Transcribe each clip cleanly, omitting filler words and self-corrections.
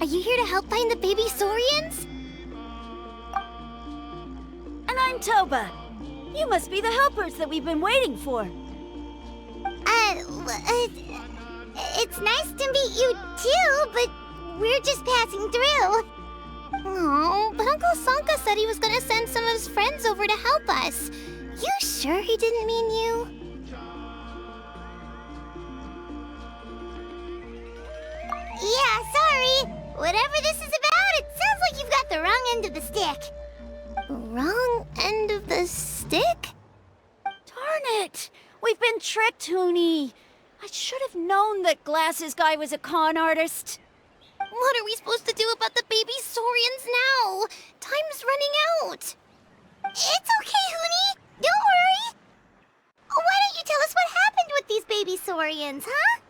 You here to help find the baby Saurians? And I'm Toba. You must be the helpers that we've been waiting for. It's nice to meet you too, but we're just passing through. Oh, but Uncle Sanka said he was gonna send some of his friends over to help us. You sure he didn't mean you? Yeah, sorry. Whatever this is about, it sounds like you've got the wrong end of the stick. Wrong end of the stick? Darn it! We've been tricked, Huni. I should have known that Glasses Guy was a con artist. What are we supposed to do about the baby Saurians now? Time's running out. It's okay, Huni. Don't worry. Why don't you tell us what happened with these baby Saurians, huh?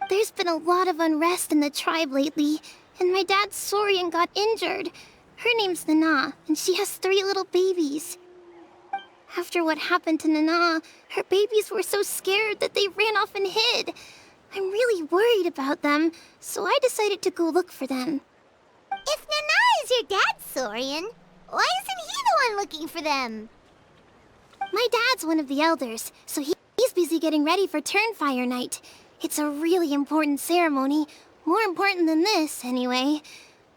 There's been a lot of unrest in the tribe lately, and my dad's Saurian got injured. Her name's Nana, and she has 3 little babies. After what happened to Nana, her babies were so scared that they ran off and hid. I'm really worried about them, so I decided to go look for them. If Nana is your dad's Saurian, why isn't he the one looking for them? My dad's one of the elders, so he's busy getting ready for Turnfire night. It's a really important ceremony, more important than this, anyway.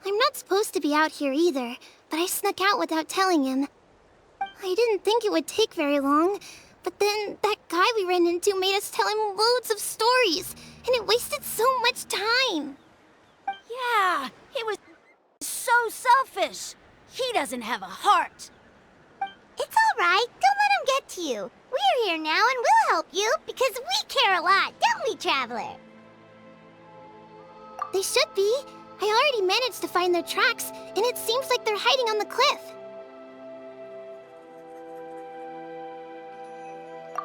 I'm not supposed to be out here either, but I snuck out without telling him. I didn't think it would take very long, but then that guy we ran into made us tell him loads of stories, and it wasted so much time. Yeah, he was so selfish. He doesn't have a heart. It's all right. Don't let him get to you. We're here now and we'll help you because we care a lot, don't we, Traveler? They should be. I already managed to find their tracks, and it seems like they're hiding on the cliff.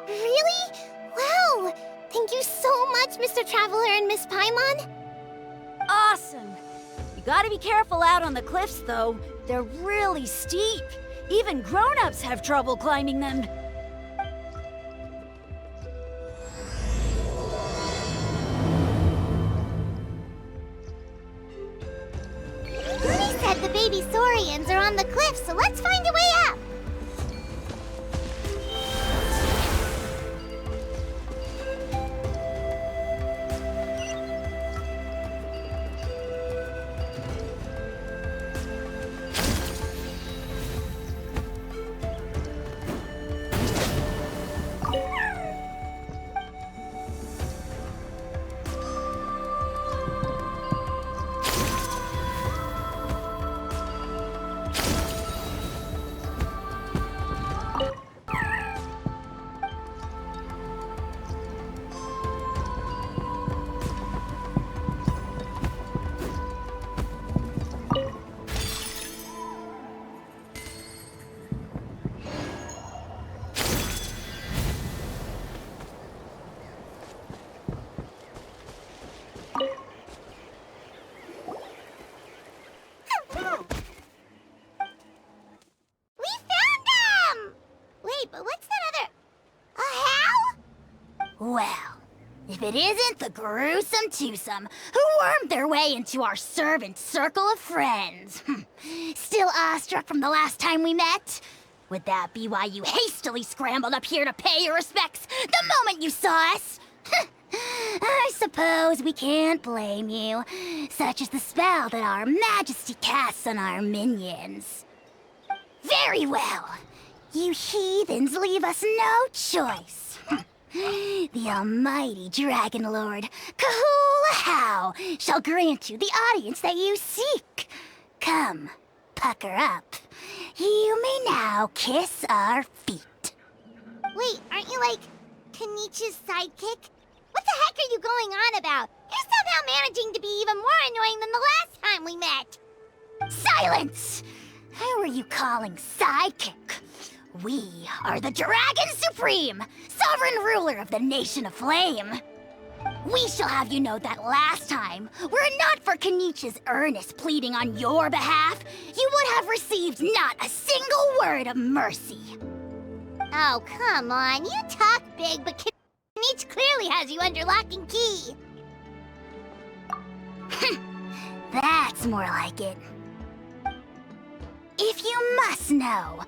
Really? Wow! Thank you so much, Mr. Traveler and Miss Paimon. Awesome. You gotta be careful out on the cliffs, though. They're really steep. Even grown-ups have trouble climbing them. Saurians are on the cliff, so let's find a way up. But what's that other... A how? Well, if it isn't the gruesome twosome who wormed their way into our servant circle of friends. Still awestruck from the last time we met? Would that be why you hastily scrambled up here to pay your respects the moment you saw us? I suppose we can't blame you. Such is the spell that our majesty casts on our minions. Very well. You heathens leave us no choice. The almighty Dragon Lord, Kahula shall grant you the audience that you seek. Come, pucker up. You may now kiss our feet. Wait, aren't you like Kinich's sidekick? What the heck are you going on about? You're somehow managing to be even more annoying than the last time we met. Silence! Who are you calling sidekick? We are the Dragon Supreme, sovereign ruler of the Nation of Flame. We shall have you know that last time, were it not for Kenich's earnest pleading on your behalf, you would have received not a single word of mercy. Oh, come on. You talk big, but Kinich clearly has you under lock and key. That's more like it. If you must know,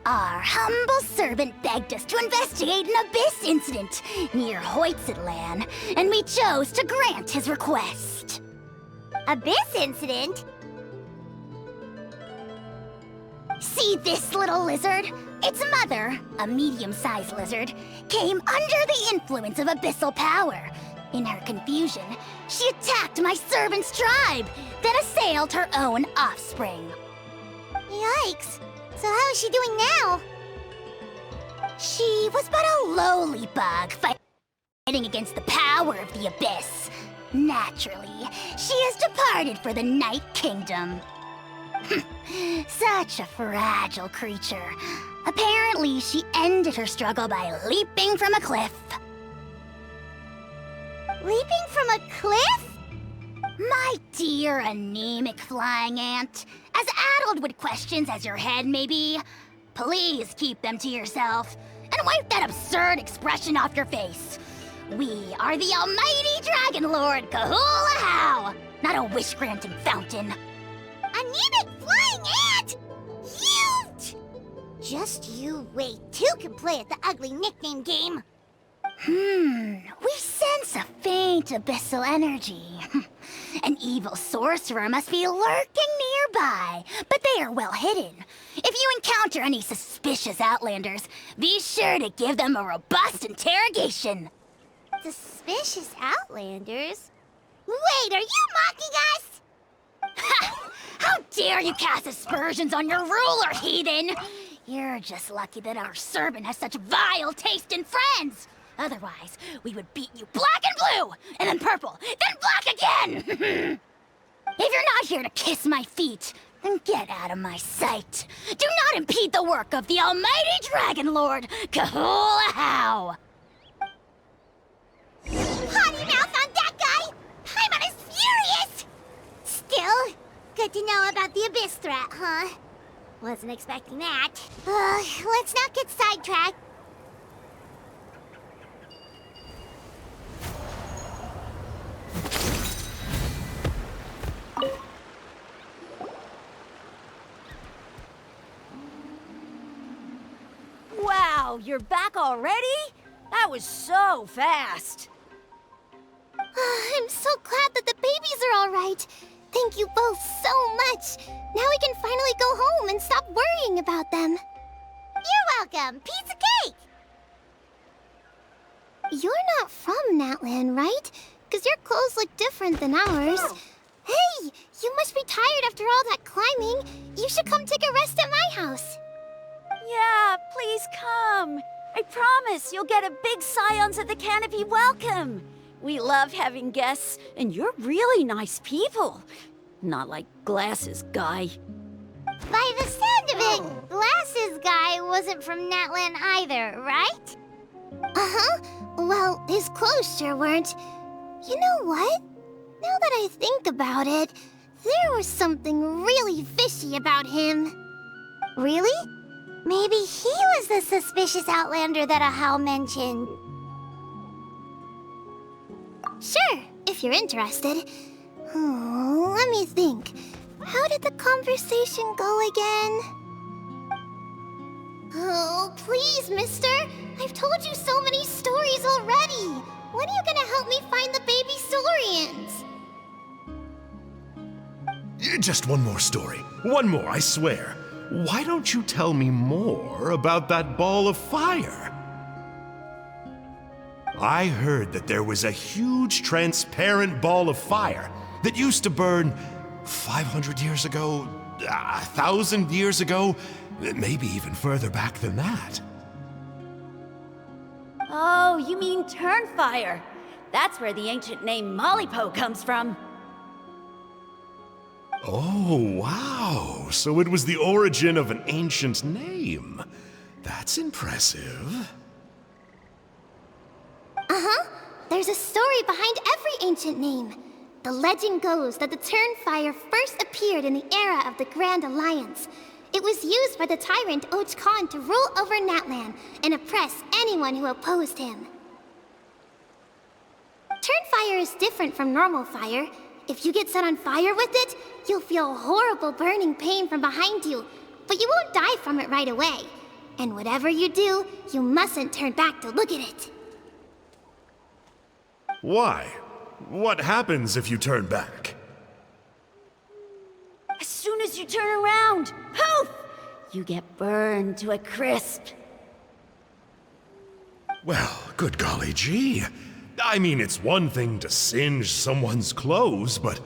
our humble servant begged us to investigate an abyss incident near Hoytsidlan, and we chose to grant his request. Abyss incident? See this little lizard? Its mother, a medium-sized lizard, came under the influence of abyssal power. In her confusion, she attacked my servant's tribe, then assailed her own offspring. Yikes. So how is she doing now? She was but a lowly bug fighting against the power of the abyss. Naturally, she has departed for the Night Kingdom. Such a fragile creature. Apparently, she ended her struggle by leaping from a cliff. Leaping from a cliff? My dear anemic flying ant, as addled with questions as your head may be, please keep them to yourself and wipe that absurd expression off your face. We are the almighty Dragon Lord Kahula, not a wish-granting fountain. Anemic flying ant? Cute! Just you wait. Two can play at the ugly nickname game. We sense a faint abyssal energy. An evil sorcerer must be lurking nearby, but they are well hidden. If you encounter any suspicious outlanders, be sure to give them a robust interrogation. Suspicious outlanders? Wait, are you mocking us? Ha! How dare you cast aspersions on your ruler, heathen! You're just lucky that our servant has such vile taste in friends. Otherwise, we would beat you black and blue, and then purple, then black again! If you're not here to kiss my feet, then get out of my sight. Do not impede the work of the almighty Dragon Lord, Kahula. Potty mouth on that guy! Paimon is furious! Still, good to know about the abyss threat, huh? Wasn't expecting that. Let's not get sidetracked. Wow, you're back already? That was so fast. I'm so glad that the babies are all right. Thank you both so much. Now we can finally go home and stop worrying about them. You're welcome. Piece of cake! You're not from Natlan, right? Because your clothes look different than ours. Hey, you must be tired after all that climbing. You should come take a rest at my house. Yeah, please come. I promise you'll get a big Scions of the Canopy welcome. We love having guests, and you're really nice people. Not like Glasses Guy. By the sound of it, Glasses Guy wasn't from Natlan either, right? Uh-huh. Well, his clothes sure weren't. You know what? Now that I think about it, there was something really fishy about him. Really? Maybe he was the suspicious outlander that Ahau mentioned. Sure, if you're interested. Oh, let me think. How did the conversation go again? Oh, please, mister. I've told you so many stories already. When are you gonna help me find the baby Saurians? Just one more story. One more, I swear. Why don't you tell me more about that ball of fire? I heard that there was a huge transparent ball of fire that used to burn 500 years ago, 1,000 years ago, maybe even further back than that. Oh, you mean Turnfire. That's where the ancient name Mollypo comes from. Oh, wow. So it was the origin of an ancient name. That's impressive. Uh-huh. There's a story behind every ancient name. The legend goes that the Turnfire first appeared in the era of the Grand Alliance. It was used by the tyrant Och Khan to rule over Natlan and oppress anyone who opposed him. Turnfire is different from normal fire. If you get set on fire with it, you'll feel horrible burning pain from behind you, but you won't die from it right away. And whatever you do, you mustn't turn back to look at it. Why? What happens if you turn back? As soon as you turn around, poof! You get burned to a crisp. Well, good golly gee. I mean, it's one thing to singe someone's clothes, but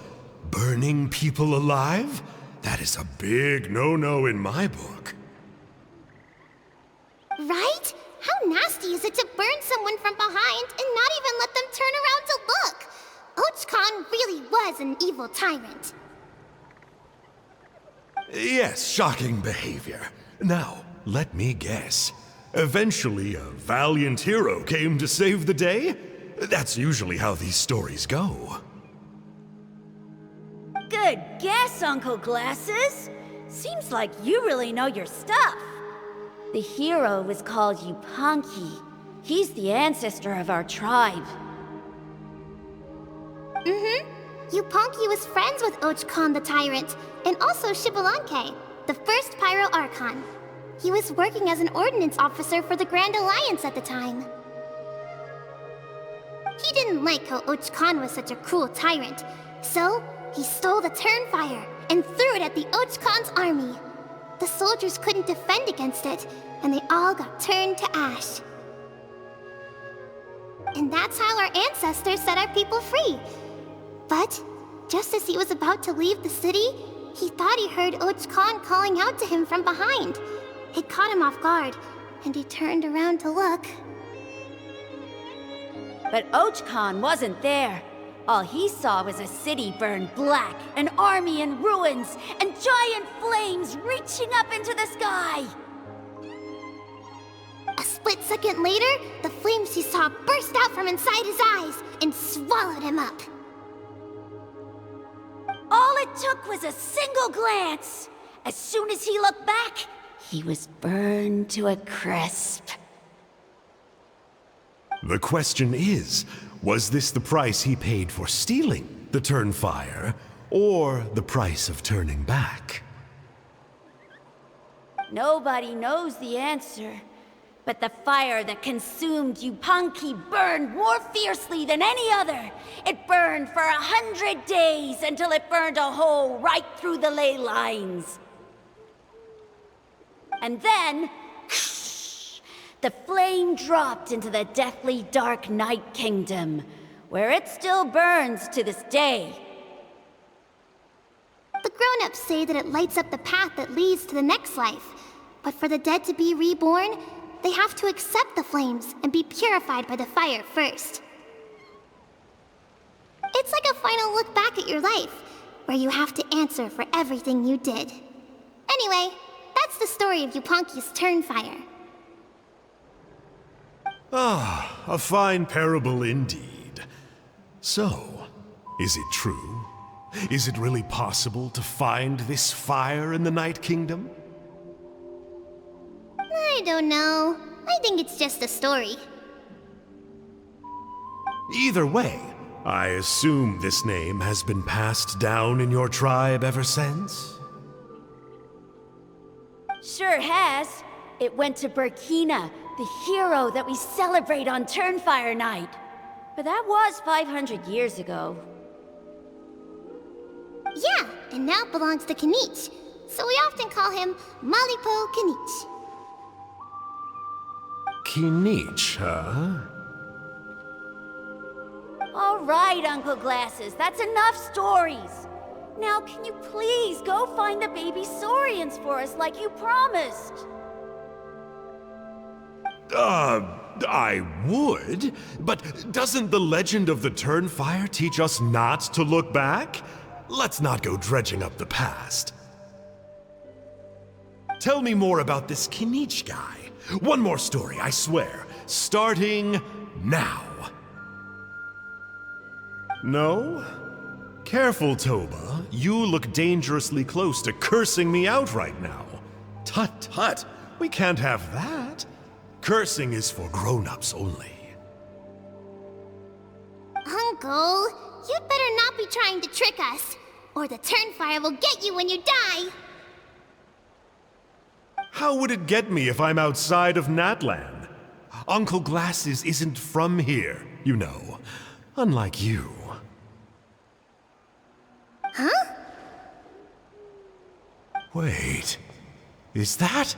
burning people alive? That is a big no-no in my book. Right? How nasty is it to burn someone from behind and not even let them turn around to look? Och Khan really was an evil tyrant. Yes, shocking behavior. Now, let me guess. Eventually, a valiant hero came to save the day? That's usually how these stories go. Good guess, Uncle Glasses. Seems like you really know your stuff. The hero was called Yupanqui. He's the ancestor of our tribe. Yupanqui was friends with Och Khan the Tyrant, and also Shibalanke, the first Pyro Archon. He was working as an ordnance officer for the Grand Alliance at the time. He didn't like how Och Khan was such a cruel tyrant, so he stole the Turnfire and threw it at the Och Khan's army. The soldiers couldn't defend against it, and they all got turned to ash. And that's how our ancestors set our people free. But just as he was about to leave the city, he thought he heard Och Khan calling out to him from behind. It caught him off guard, and he turned around to look. But Och Khan wasn't there. All he saw was a city burned black, an army in ruins, and giant flames reaching up into the sky. A split second later, the flames he saw burst out from inside his eyes and swallowed him up. All it took was a single glance. As soon as he looked back, he was burned to a crisp. The question is, was this the price he paid for stealing the Turnfire, or the price of turning back? Nobody knows the answer. But the fire that consumed Yupanqui burned more fiercely than any other. It burned for 100 days until it burned a hole right through the ley lines. And then, the flame dropped into the deathly dark Night Kingdom, where it still burns to this day. The grown-ups say that it lights up the path that leads to the next life. But for the dead to be reborn, they have to accept the flames and be purified by the fire first. It's like a final look back at your life, where you have to answer for everything you did. Anyway, that's the story of Yupanqui's Turnfire. Ah, a fine parable indeed. So, is it true? Is it really possible to find this fire in the Night Kingdom? I don't know. I think it's just a story. Either way, I assume this name has been passed down in your tribe ever since? Sure has. It went to Burkina, the hero that we celebrate on Turnfire Night. But that was 500 years ago. Yeah, and now it belongs to Kinich. So we often call him Malipo Kinich. Kinich, huh? All right, Uncle Glasses, that's enough stories. Now, can you please go find the baby Saurians for us like you promised? I would, but doesn't the legend of the Turnfire teach us not to look back? Let's not go dredging up the past. Tell me more about this Kinich guy. One more story, I swear. Starting now. No? Careful, Toba. You look dangerously close to cursing me out right now. Tut tut, we can't have that. Cursing is for grown-ups only. Uncle, you'd better not be trying to trick us, or the Turnfire will get you when you die. How would it get me if I'm outside of Natlan? Uncle Glasses isn't from here, you know. Unlike you. Huh? Wait, is that?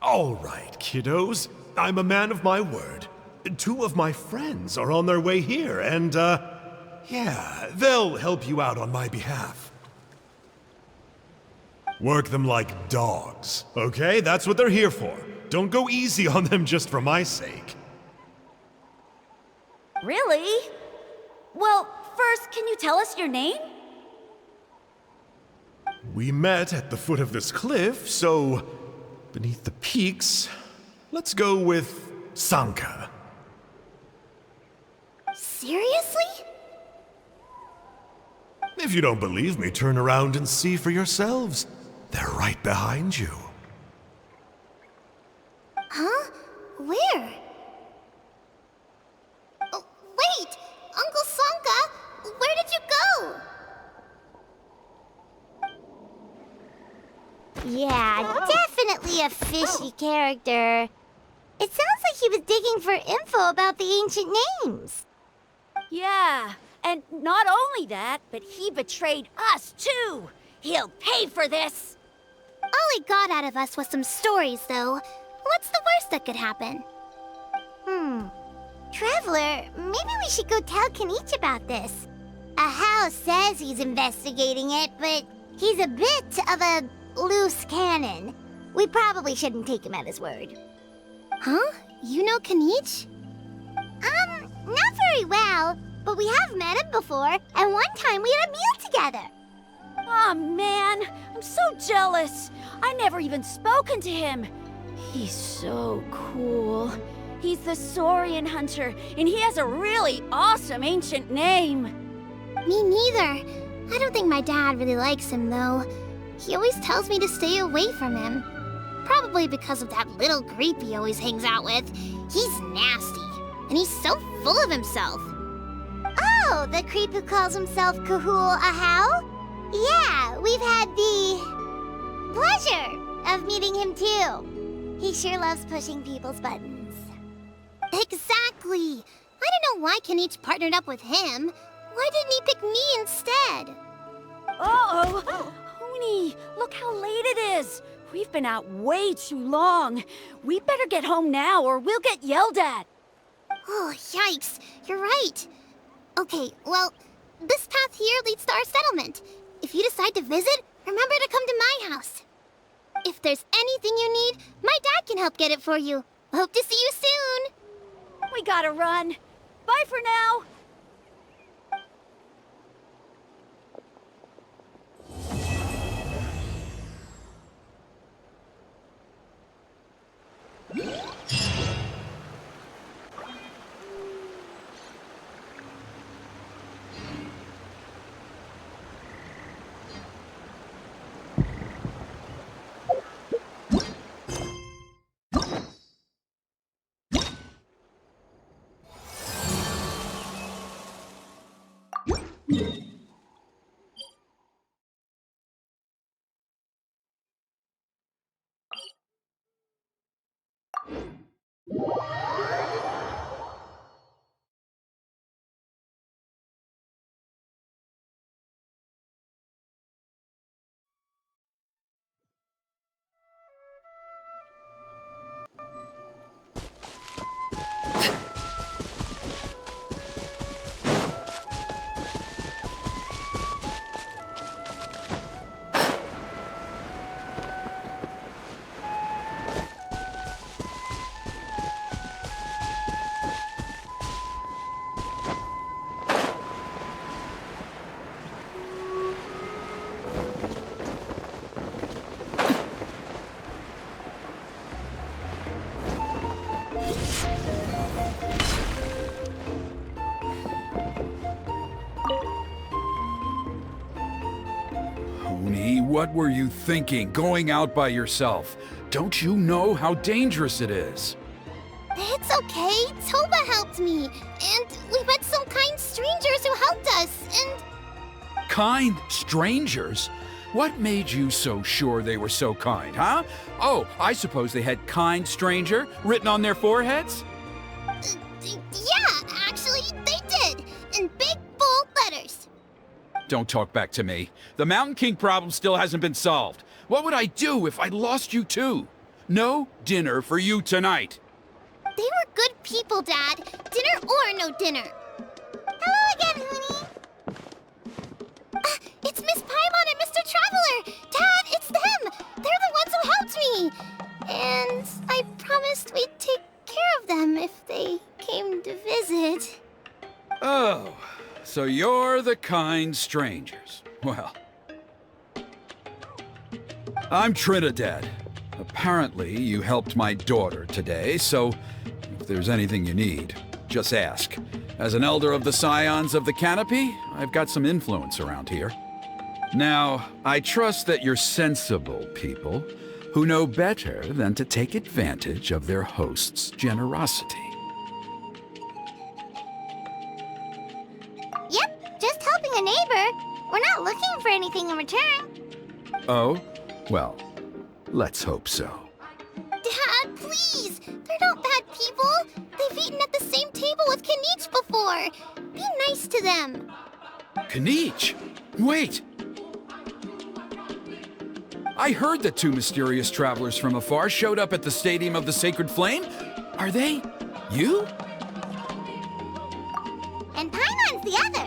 All right, kiddos. I'm a man of my word. 2 of my friends are on their way here, and, yeah, they'll help you out on my behalf. Work them like dogs, okay? That's what they're here for. Don't go easy on them just for my sake. Really? Well, first, can you tell us your name? We met at the foot of this cliff, so beneath the peaks, let's go with Sanka. Seriously? If you don't believe me, turn around and see for yourselves. They're right behind you. Huh? Where? Oh, wait! Uncle Sanka, where did you go? Yeah, definitely a fishy character. It sounds like he was digging for info about the ancient names. Yeah, and not only that, but he betrayed us too. He'll pay for this. All he got out of us was some stories, though. What's the worst that could happen? Traveler, maybe we should go tell Kinich about this. Ahau says he's investigating it, but he's a bit of a loose cannon. We probably shouldn't take him at his word. Huh? You know Kinich? Not very well, but we have met him before, and one time we had a meal together. Aw, man, I'm so jealous. I never even spoken to him. He's so cool. He's the Saurian hunter, and he has a really awesome ancient name. Me neither. I don't think my dad really likes him, though. He always tells me to stay away from him. Probably because of that little creep he always hangs out with. He's nasty, and he's so full of himself. Oh, the creep who calls himself Kahul Ahau? Yeah, we've had the pleasure of meeting him too. He sure loves pushing people's buttons. Exactly. I don't know why Kinich partnered up with him. Why didn't he pick me instead? Uh-oh! Huni, look how late it is. We've been out way too long. We better get home now or we'll get yelled at. Oh, yikes. You're right. Okay, well, this path here leads to our settlement. If you decide to visit, remember to come to my house. If there's anything you need, my dad can help get it for you. Hope to see you soon. We gotta run. Bye for now. What were you thinking, going out by yourself? Don't you know how dangerous it is? It's okay. Toba helped me. And we met some kind strangers who helped us, and... Kind strangers? What made you so sure they were so kind, huh? Oh, I suppose they had kind stranger written on their foreheads? Yeah, actually, they did. In big, bold letters. Don't talk back to me. The Mountain King problem still hasn't been solved. What would I do if I lost you too? No dinner for you tonight. They were good people, Dad. Dinner or no dinner. Hello again, Huni. It's Miss Paimon and Mr. Traveler. Dad, it's them. They're the ones who helped me. And I promised we'd take care of them if they came to visit. Oh, so you're the kind strangers. Well, I'm Trinidad. Apparently, you helped my daughter today, so if there's anything you need, just ask. As an elder of the Scions of the Canopy, I've got some influence around here. Now, I trust that you're sensible people who know better than to take advantage of their host's generosity. Yep, just helping a neighbor. We're not looking for anything in return. Oh? Well, let's hope so. Dad, please! They're not bad people. They've eaten at the same table with Kinich before. Be nice to them. Kinich! Wait! I heard that two mysterious travelers from afar showed up at the Stadium of the Sacred Flame. Are they you? And Paimon's the other.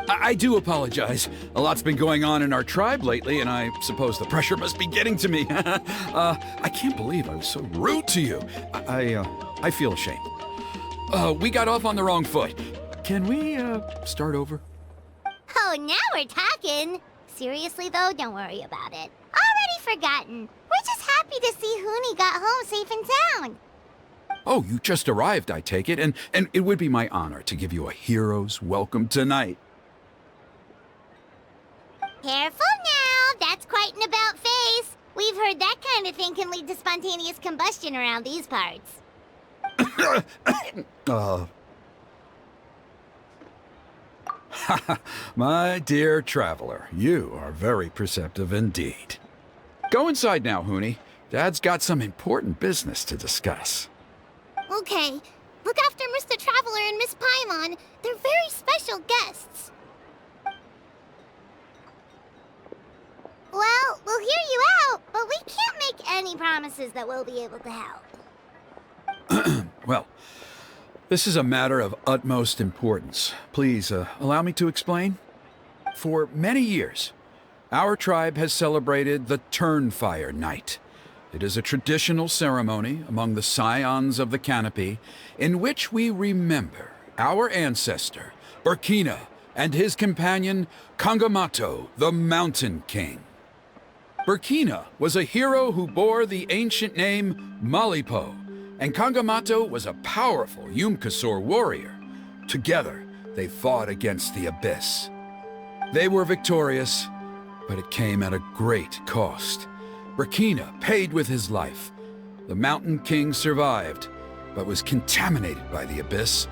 I do apologize. A lot's been going on in our tribe lately, and I suppose the pressure must be getting to me. I can't believe I was so rude to you. I feel ashamed. We got off on the wrong foot. Can we, start over? Oh, now we're talking. Seriously, though, don't worry about it. Already forgotten. We're just happy to see Huni got home safe and sound. Oh, you just arrived, I take it, and it would be my honor to give you a hero's welcome tonight. Careful now. That's quite an about-face. We've heard that kind of thing can lead to spontaneous combustion around these parts. My dear traveler, you are very perceptive indeed. Go inside now, Huni. Dad's got some important business to discuss. Okay. Look after Mr. Traveler and Miss Paimon. They're very special guests. Well, we'll hear you out, but we can't make any promises that we'll be able to help. Well, this is a matter of utmost importance. Please, allow me to explain. For many years, our tribe has celebrated the Turnfire Night. It is a traditional ceremony among the Scions of the Canopy in which we remember our ancestor, Burkina, and his companion, Kangamato, the Mountain King. Burkina was a hero who bore the ancient name Malipo, and Kangamato was a powerful Yupanqui warrior. Together, they fought against the Abyss. They were victorious, but it came at a great cost. Burkina paid with his life. The Mountain King survived, but was contaminated by the Abyss,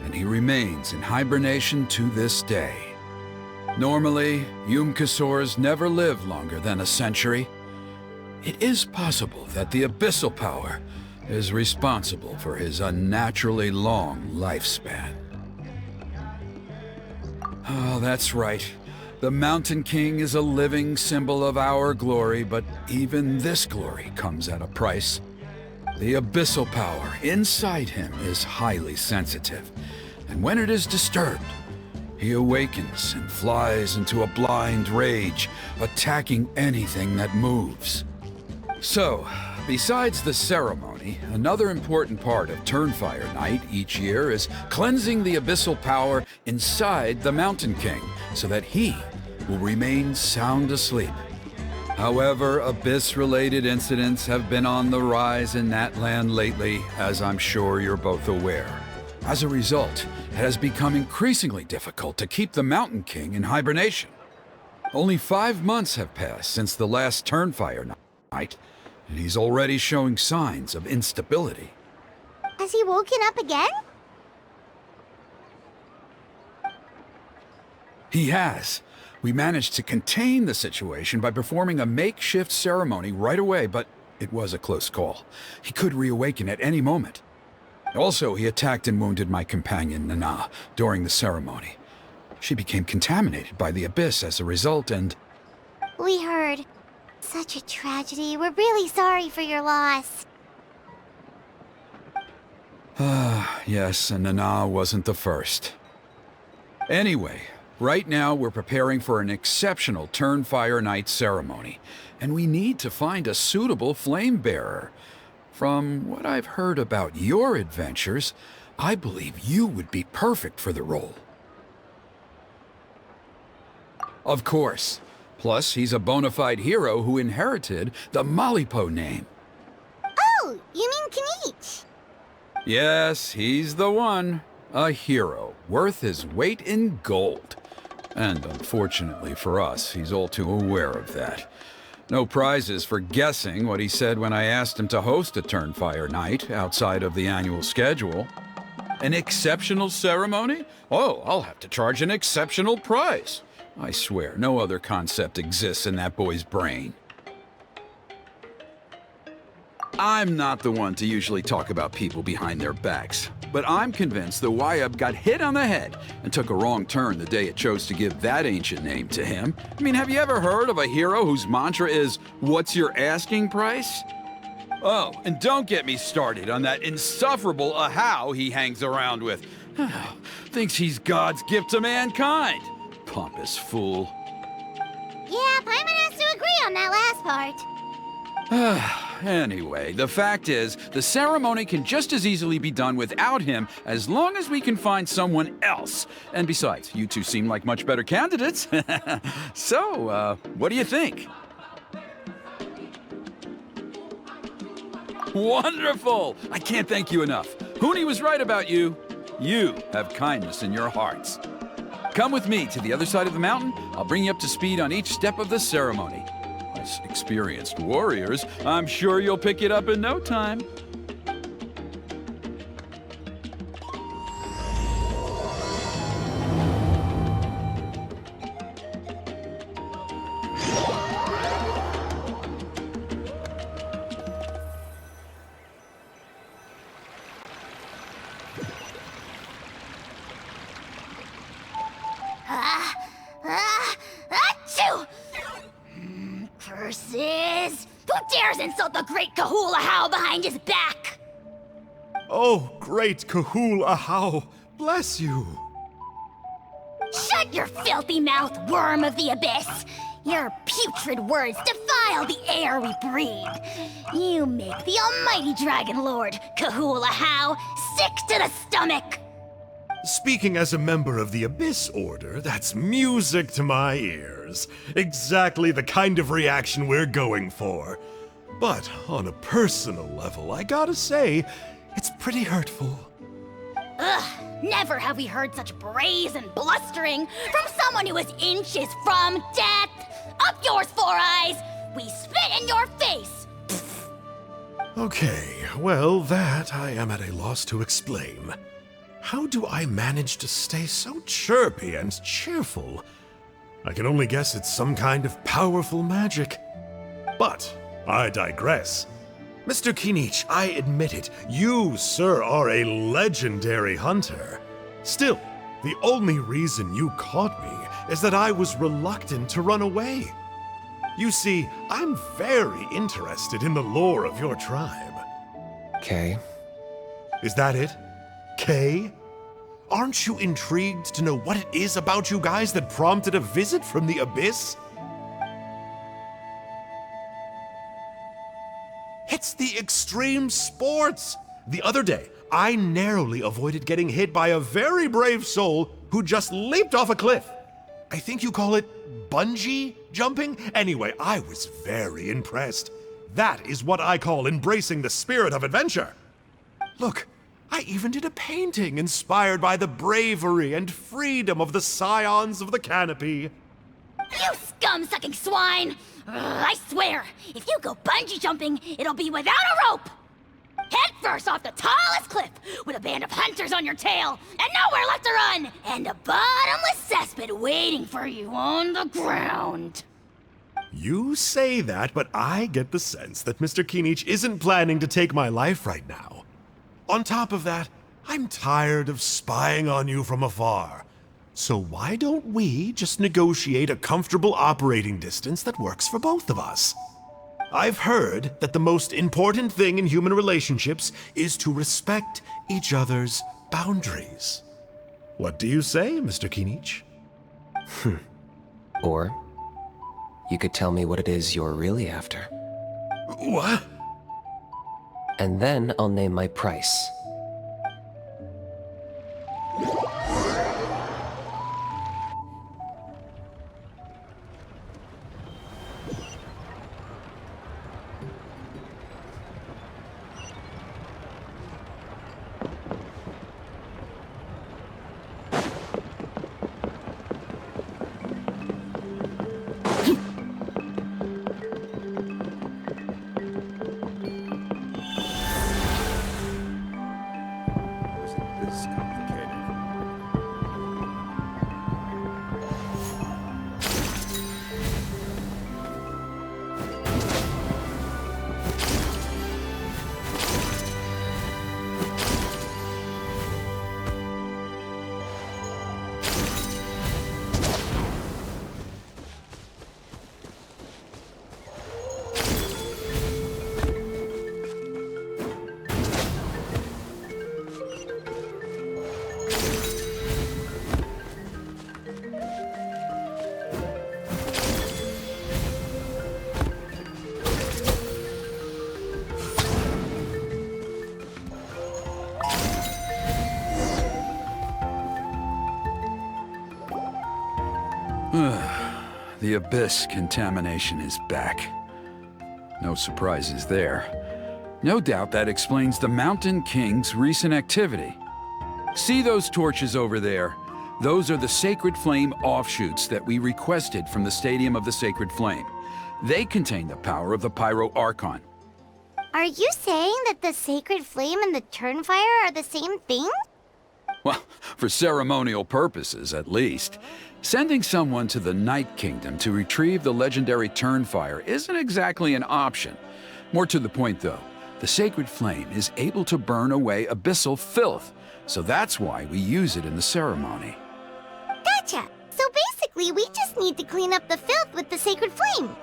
and he remains in hibernation to this day. Normally, Yupanqui never live longer than a century. It is possible that the abyssal power is responsible for his unnaturally long lifespan. Oh, that's right. The Mountain King is a living symbol of our glory, but even this glory comes at a price. The abyssal power inside him is highly sensitive, and when it is disturbed, he awakens and flies into a blind rage, attacking anything that moves. So, besides the ceremony, another important part of Turnfire Night each year is cleansing the abyssal power inside the Mountain King, so that he will remain sound asleep. However, Abyss-related incidents have been on the rise in that land lately, as I'm sure you're both aware. As a result, it has become increasingly difficult to keep the Mountain King in hibernation. Only 5 months have passed since the last Turnfire Night, and he's already showing signs of instability. Has he woken up again? He has. We managed to contain the situation by performing a makeshift ceremony right away, but it was a close call. He could reawaken at any moment. Also, he attacked and wounded my companion, Nana, during the ceremony. She became contaminated by the Abyss as a result, and... We heard. Such a tragedy. We're really sorry for your loss. Yes, and Nana wasn't the first. Anyway, right now we're preparing for an exceptional Turnfire Night ceremony, and we need to find a suitable flame bearer. From what I've heard about your adventures, I believe you would be perfect for the role. Of course. Plus, he's a bona fide hero who inherited the Malipo name. Oh, you mean Kinich? Yes, he's the one. A hero, worth his weight in gold. And unfortunately for us, he's all too aware of that. No prizes for guessing what he said when I asked him to host a Turnfire Night outside of the annual schedule. An exceptional ceremony? Oh, I'll have to charge an exceptional price. I swear, no other concept exists in that boy's brain. I'm not the one to usually talk about people behind their backs, but I'm convinced the Wayab got hit on the head and took a wrong turn the day it chose to give that ancient name to him. I mean, have you ever heard of a hero whose mantra is, "What's your asking price?" Oh, and don't get me started on that insufferable Ahau he hangs around with. Thinks he's God's gift to mankind. Pompous fool. Yeah, Paimon has to agree on that last part. Anyway, the fact is, the ceremony can just as easily be done without him as long as we can find someone else. And besides, you two seem like much better candidates. So, what do you think? Wonderful! I can't thank you enough. Huni was right about you. You have kindness in your hearts. Come with me to the other side of the mountain. I'll bring you up to speed on each step of the ceremony. As experienced warriors, I'm sure you'll pick it up in no time. Horses! Who dares insult the great Kahula behind his back? Oh, great Kahul Ahau, bless you. Shut your filthy mouth, worm of the abyss! Your putrid words defile the air we breathe. You make the almighty Dragon Lord, Kahula sick to the stomach! Speaking as a member of the Abyss Order, that's music to my ears. Exactly the kind of reaction we're going for. But on a personal level, I gotta say, it's pretty hurtful. Ugh, never have we heard such brazen blustering from someone who is inches from death! Up yours, Four Eyes! We spit in your face! Okay, well, that I am at a loss to explain. How do I manage to stay so chirpy and cheerful? I can only guess it's some kind of powerful magic. But I digress. Mr. Kinich, I admit it, you, sir, are a legendary hunter. Still, the only reason you caught me is that I was reluctant to run away. You see, I'm very interested in the lore of your tribe. Okay. Is that it? Kay? Aren't you intrigued to know what it is about you guys that prompted a visit from the Abyss? It's the extreme sports! The other day, I narrowly avoided getting hit by a very brave soul who just leaped off a cliff. I think you call it bungee jumping? Anyway, I was very impressed. That is what I call embracing the spirit of adventure. Look, I even did a painting inspired by the bravery and freedom of the scions of the canopy. You scum-sucking swine! Ugh, I swear, if you go bungee jumping, it'll be without a rope! Head first off the tallest cliff, with a band of hunters on your tail, and nowhere left to run, and a bottomless cesspit waiting for you on the ground. You say that, but I get the sense that Mr. Kinich isn't planning to take my life right now. On top of that, I'm tired of spying on you from afar. So why don't we just negotiate a comfortable operating distance that works for both of us? I've heard that the most important thing in human relationships is to respect each other's boundaries. What do you say, Mr. Kinich? Or you could tell me what it is you're really after. What? And then I'll name my price. The Abyss contamination is back. No surprises there. No doubt that explains the Mountain King's recent activity. See those torches over there? Those are the Sacred Flame offshoots that we requested from the Stadium of the Sacred Flame. They contain the power of the Pyro Archon. Are you saying that the Sacred Flame and the Turnfire are the same thing? Well, for ceremonial purposes, at least. Sending someone to the Night Kingdom to retrieve the legendary Turnfire isn't exactly an option. More to the point, though, the Sacred Flame is able to burn away abyssal filth, so that's why we use it in the ceremony. Gotcha! So basically, we just need to clean up the filth with the Sacred Flame.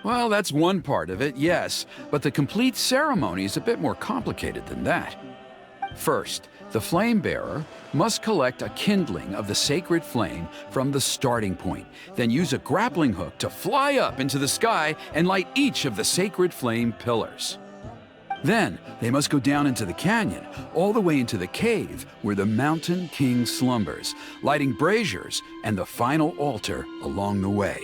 Well, that's one part of it, yes, but the complete ceremony is a bit more complicated than that. First, the flame bearer must collect a kindling of the sacred flame from the starting point, then use a grappling hook to fly up into the sky and light each of the sacred flame pillars. Then, they must go down into the canyon, all the way into the cave where the Mountain King slumbers, lighting braziers and the final altar along the way.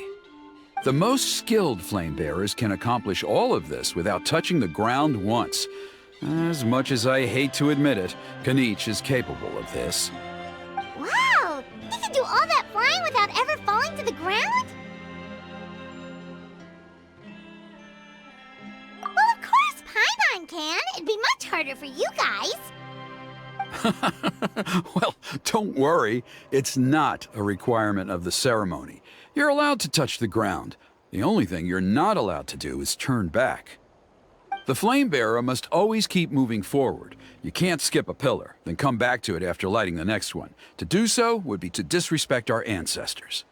The most skilled flame bearers can accomplish all of this without touching the ground once. As much as I hate to admit it, Kinich is capable of this. Wow! He can do all that flying without ever falling to the ground? Well, of course Paimon can. It'd be much harder for you guys. Well, don't worry. It's not a requirement of the ceremony. You're allowed to touch the ground. The only thing you're not allowed to do is turn back. The flame bearer must always keep moving forward. You can't skip a pillar, then come back to it after lighting the next one. To do so would be to disrespect our ancestors.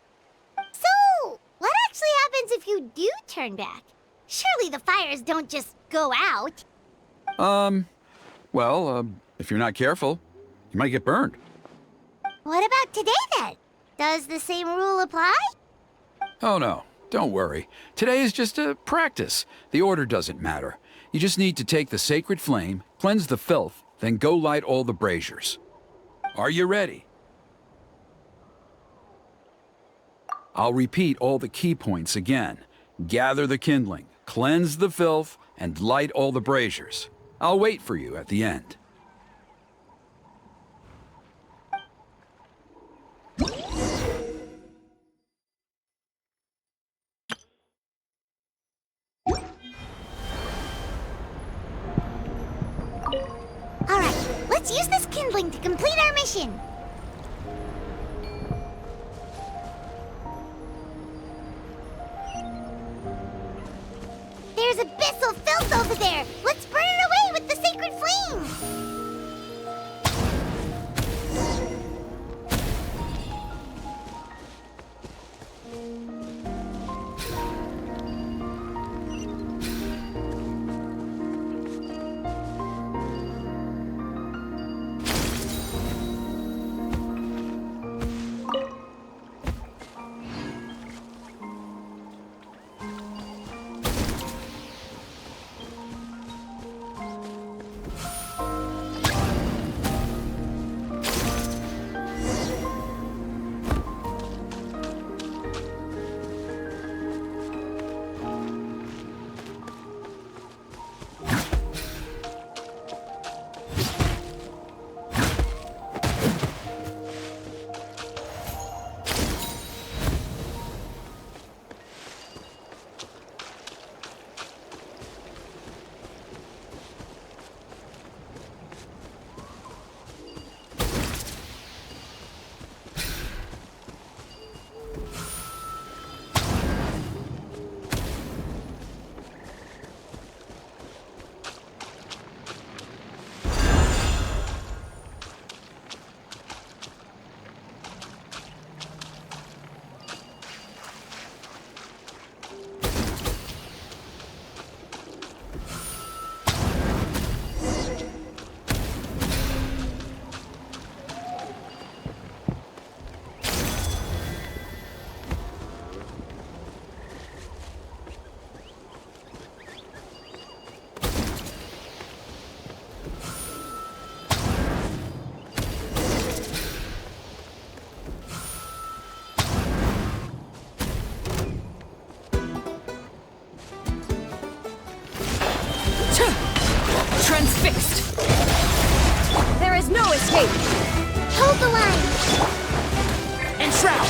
So, what actually happens if you do turn back? Surely the fires don't just go out. If you're not careful, you might get burned. What about today then? Does the same rule apply? Oh no, don't worry. Today is just a practice. The order doesn't matter. You just need to take the sacred flame, cleanse the filth, then go light all the braziers. Are you ready? I'll repeat all the key points again. Gather the kindling, cleanse the filth, and light all the braziers. I'll wait for you at the end. Alright, let's use this kindling to complete our mission. There's abyssal filth over there! Let's burn it away with the sacred flame! Transfixed! There is no escape! Hold the line! Enshroud!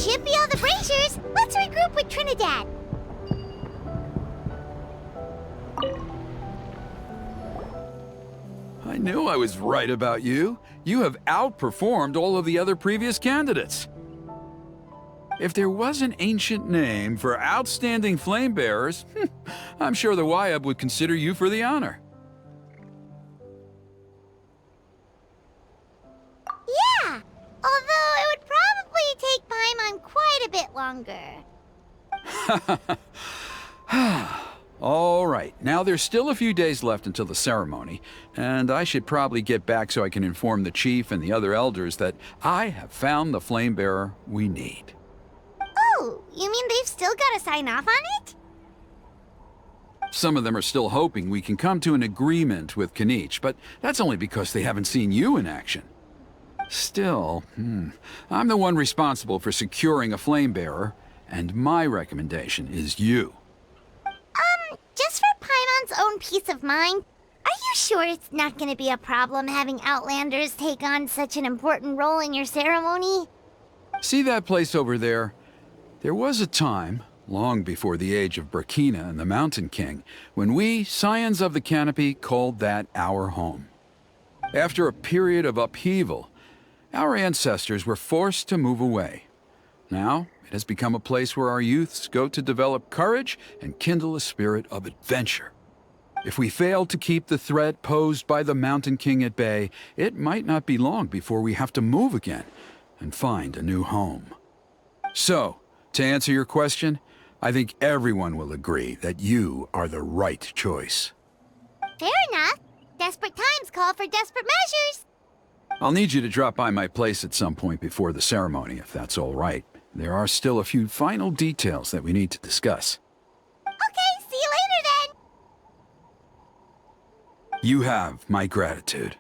should be all the braziers. Let's regroup with Trinidad. I knew I was right about you. You have outperformed all of the other previous candidates. If there was an ancient name for outstanding flame bearers, I'm sure the Wyab would consider you for the honor. Yeah, although it would probably take Paimon quite a bit longer. All right, now there's still a few days left until the ceremony, and I should probably get back so I can inform the chief and the other elders that I have found the flame bearer we need. Oh, you mean they've still got to sign off on it? Some of them are still hoping we can come to an agreement with Kinich, but that's only because they haven't seen you in action. Still, I'm the one responsible for securing a flame bearer, and my recommendation is you. Just for Paimon's own peace of mind, are you sure it's not going to be a problem having Outlanders take on such an important role in your ceremony? See that place over there? There was a time, long before the age of Burkina and the Mountain King, when we, Scions of the Canopy, called that our home. After a period of upheaval, our ancestors were forced to move away. Now, it has become a place where our youths go to develop courage and kindle a spirit of adventure. If we fail to keep the threat posed by the Mountain King at bay, it might not be long before we have to move again and find a new home. So, to answer your question, I think everyone will agree that you are the right choice. Fair enough. Desperate times call for desperate measures. I'll need you to drop by my place at some point before the ceremony, if that's all right. There are still a few final details that we need to discuss. Okay, see you later then. You have my gratitude.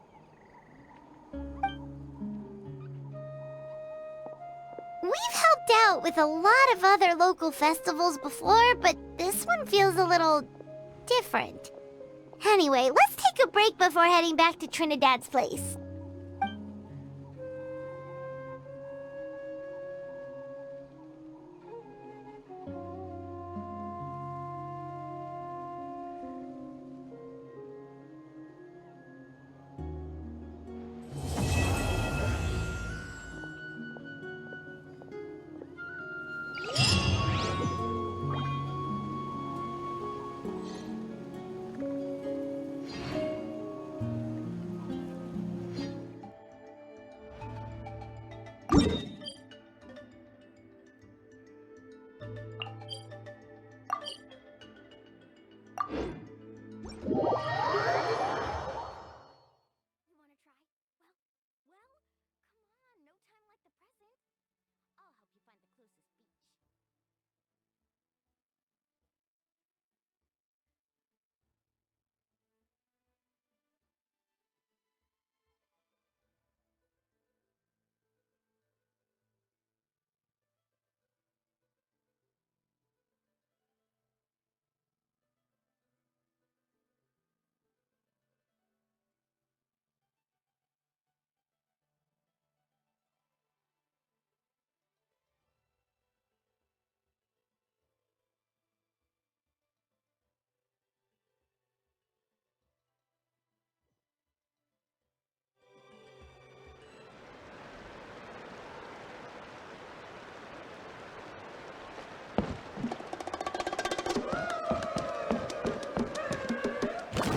We've helped out with a lot of other local festivals before, but this one feels a little different. Anyway, let's take a break before heading back to Trinidad's place.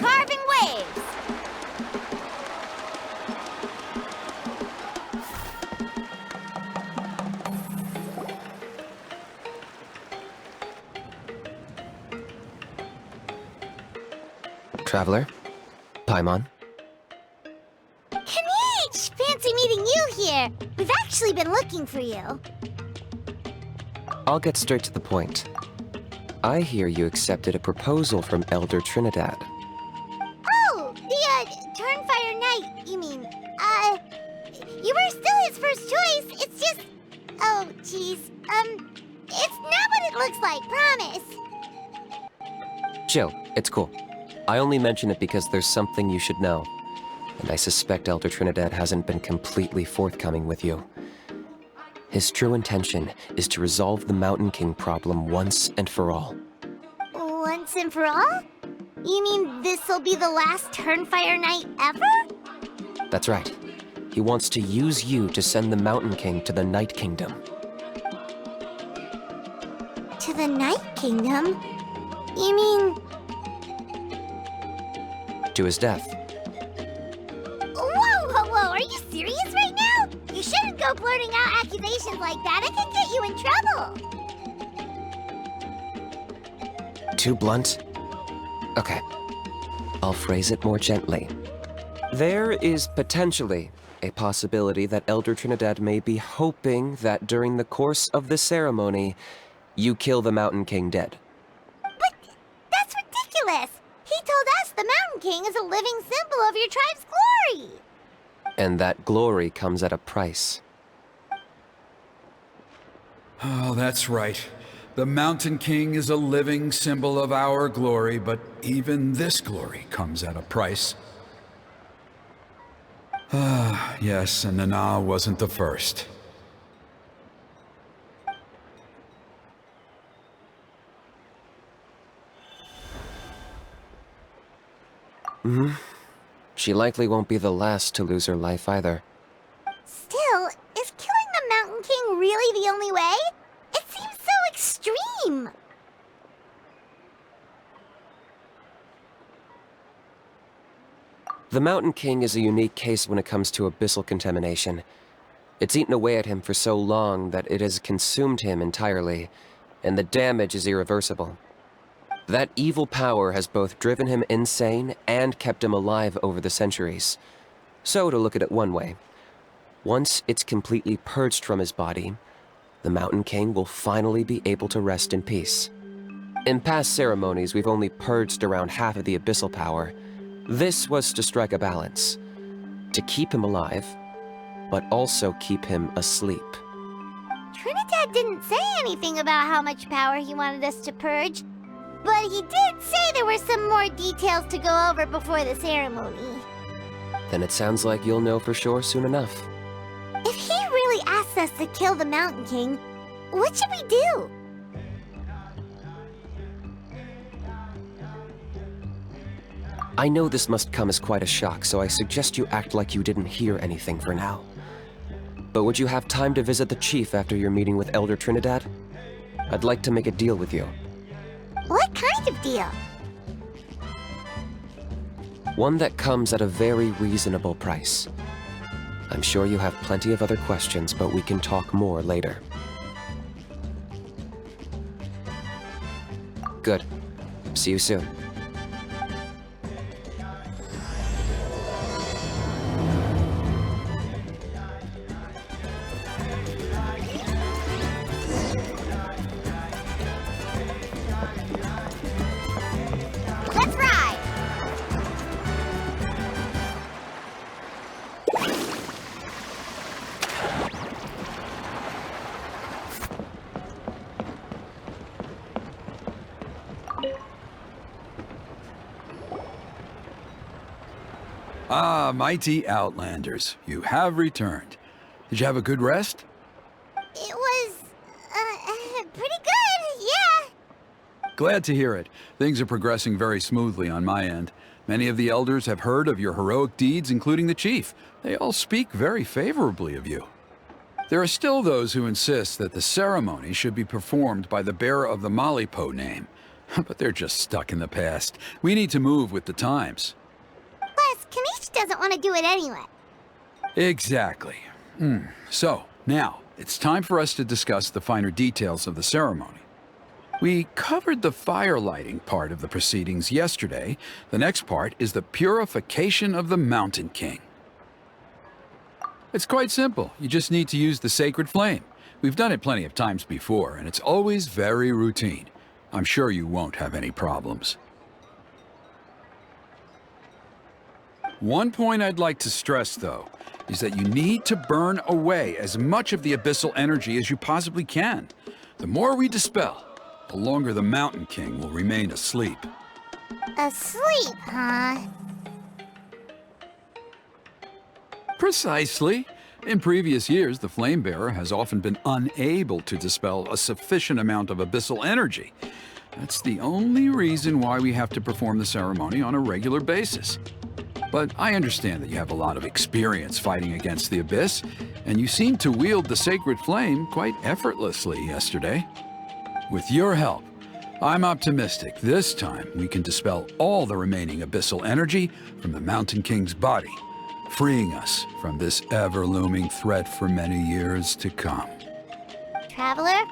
Carving waves! Traveler? Paimon? Kinich! Fancy meeting you here. We've actually been looking for you. I'll get straight to the point. I hear you accepted a proposal from Elder Trinidad. Oh, the, Turnfire Knight, you mean. You were still his first choice. It's just... Oh, jeez. It's not what it looks like, promise. Chill, it's cool. I only mention it because there's something you should know. And I suspect Elder Trinidad hasn't been completely forthcoming with you. His true intention is to resolve the Mountain King problem once and for all. Once and for all? You mean this'll be the last Turnfire night ever? That's right. He wants to use you to send the Mountain King to the Night Kingdom. To the Night Kingdom? You mean... To his death. Whoa! Are you serious right now? You shouldn't go blurting out accusations like that. It can get you in trouble. Too blunt? Okay. I'll phrase it more gently. There is potentially a possibility that Elder Trinidad may be hoping that during the course of the ceremony, you kill the Mountain King dead. But that's ridiculous! He told us the Mountain King is a living symbol of your tribe's glory! And that glory comes at a price. Oh, that's right. The Mountain King is a living symbol of our glory, but even this glory comes at a price. Ah, yes, and Nana wasn't the first. She likely won't be the last to lose her life either. Still, is killing the Mountain King really the only way? It seems so extreme! The Mountain King is a unique case when it comes to abyssal contamination. It's eaten away at him for so long that it has consumed him entirely, and the damage is irreversible. That evil power has both driven him insane and kept him alive over the centuries. So, to look at it one way, once it's completely purged from his body, the Mountain King will finally be able to rest in peace. In past ceremonies, we've only purged around half of the abyssal power. This was to strike a balance, to keep him alive, but also keep him asleep. Trinidad didn't say anything about how much power he wanted us to purge, but he did say there were some more details to go over before the ceremony. Then it sounds like you'll know for sure soon enough. If he really asks us to kill the Mountain King, what should we do? I know this must come as quite a shock, so I suggest you act like you didn't hear anything for now. But would you have time to visit the chief after your meeting with Elder Trinidad? I'd like to make a deal with you. What kind of deal? One that comes at a very reasonable price. I'm sure you have plenty of other questions, but we can talk more later. Good. See you soon. Let's ride! Ah, mighty Outlanders, you have returned. Did you have a good rest? It was, pretty good, yeah. Glad to hear it. Things are progressing very smoothly on my end. Many of the elders have heard of your heroic deeds, including the chief. They all speak very favorably of you. There are still those who insist that the ceremony should be performed by the bearer of the Malipo name. But they're just stuck in the past. We need to move with the times. Plus, Kinich doesn't want to do it anyway. Exactly. So, now, it's time for us to discuss the finer details of the ceremony. We covered the fire lighting part of the proceedings yesterday. The next part is the purification of the Mountain King. It's quite simple. You just need to use the sacred flame. We've done it plenty of times before, and it's always very routine. I'm sure you won't have any problems. One point I'd like to stress, though, is that you need to burn away as much of the abyssal energy as you possibly can. The more we dispel, the longer the Mountain King will remain asleep. Asleep, huh? Precisely. In previous years, the Flame Bearer has often been unable to dispel a sufficient amount of abyssal energy. That's the only reason why we have to perform the ceremony on a regular basis. But I understand that you have a lot of experience fighting against the Abyss, and you seemed to wield the sacred flame quite effortlessly yesterday. With your help, I'm optimistic this time we can dispel all the remaining abyssal energy from the Mountain King's body, freeing us from this ever-looming threat for many years to come. Traveler?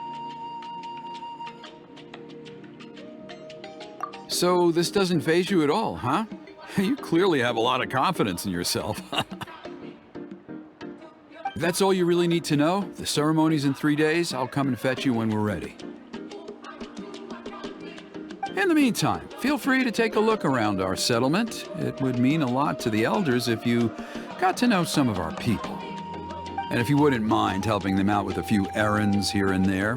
So this doesn't faze you at all, huh? You clearly have a lot of confidence in yourself. If that's all you really need to know, the ceremony's in 3 days. I'll come and fetch you when we're ready. In the meantime, feel free to take a look around our settlement. It would mean a lot to the elders if you got to know some of our people. And if you wouldn't mind helping them out with a few errands here and there,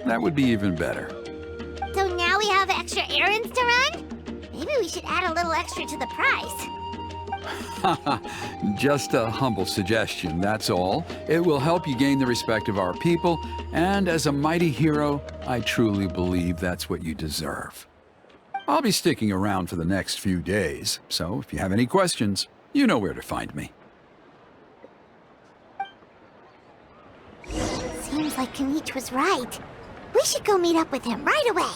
that would be even better. So now we have extra errands to run? Maybe we should add a little extra to the price. Just a humble suggestion, that's all. It will help you gain the respect of our people, and as a mighty hero, I truly believe that's what you deserve. I'll be sticking around for the next few days, so if you have any questions, you know where to find me. Seems like Kinich was right. We should go meet up with him right away.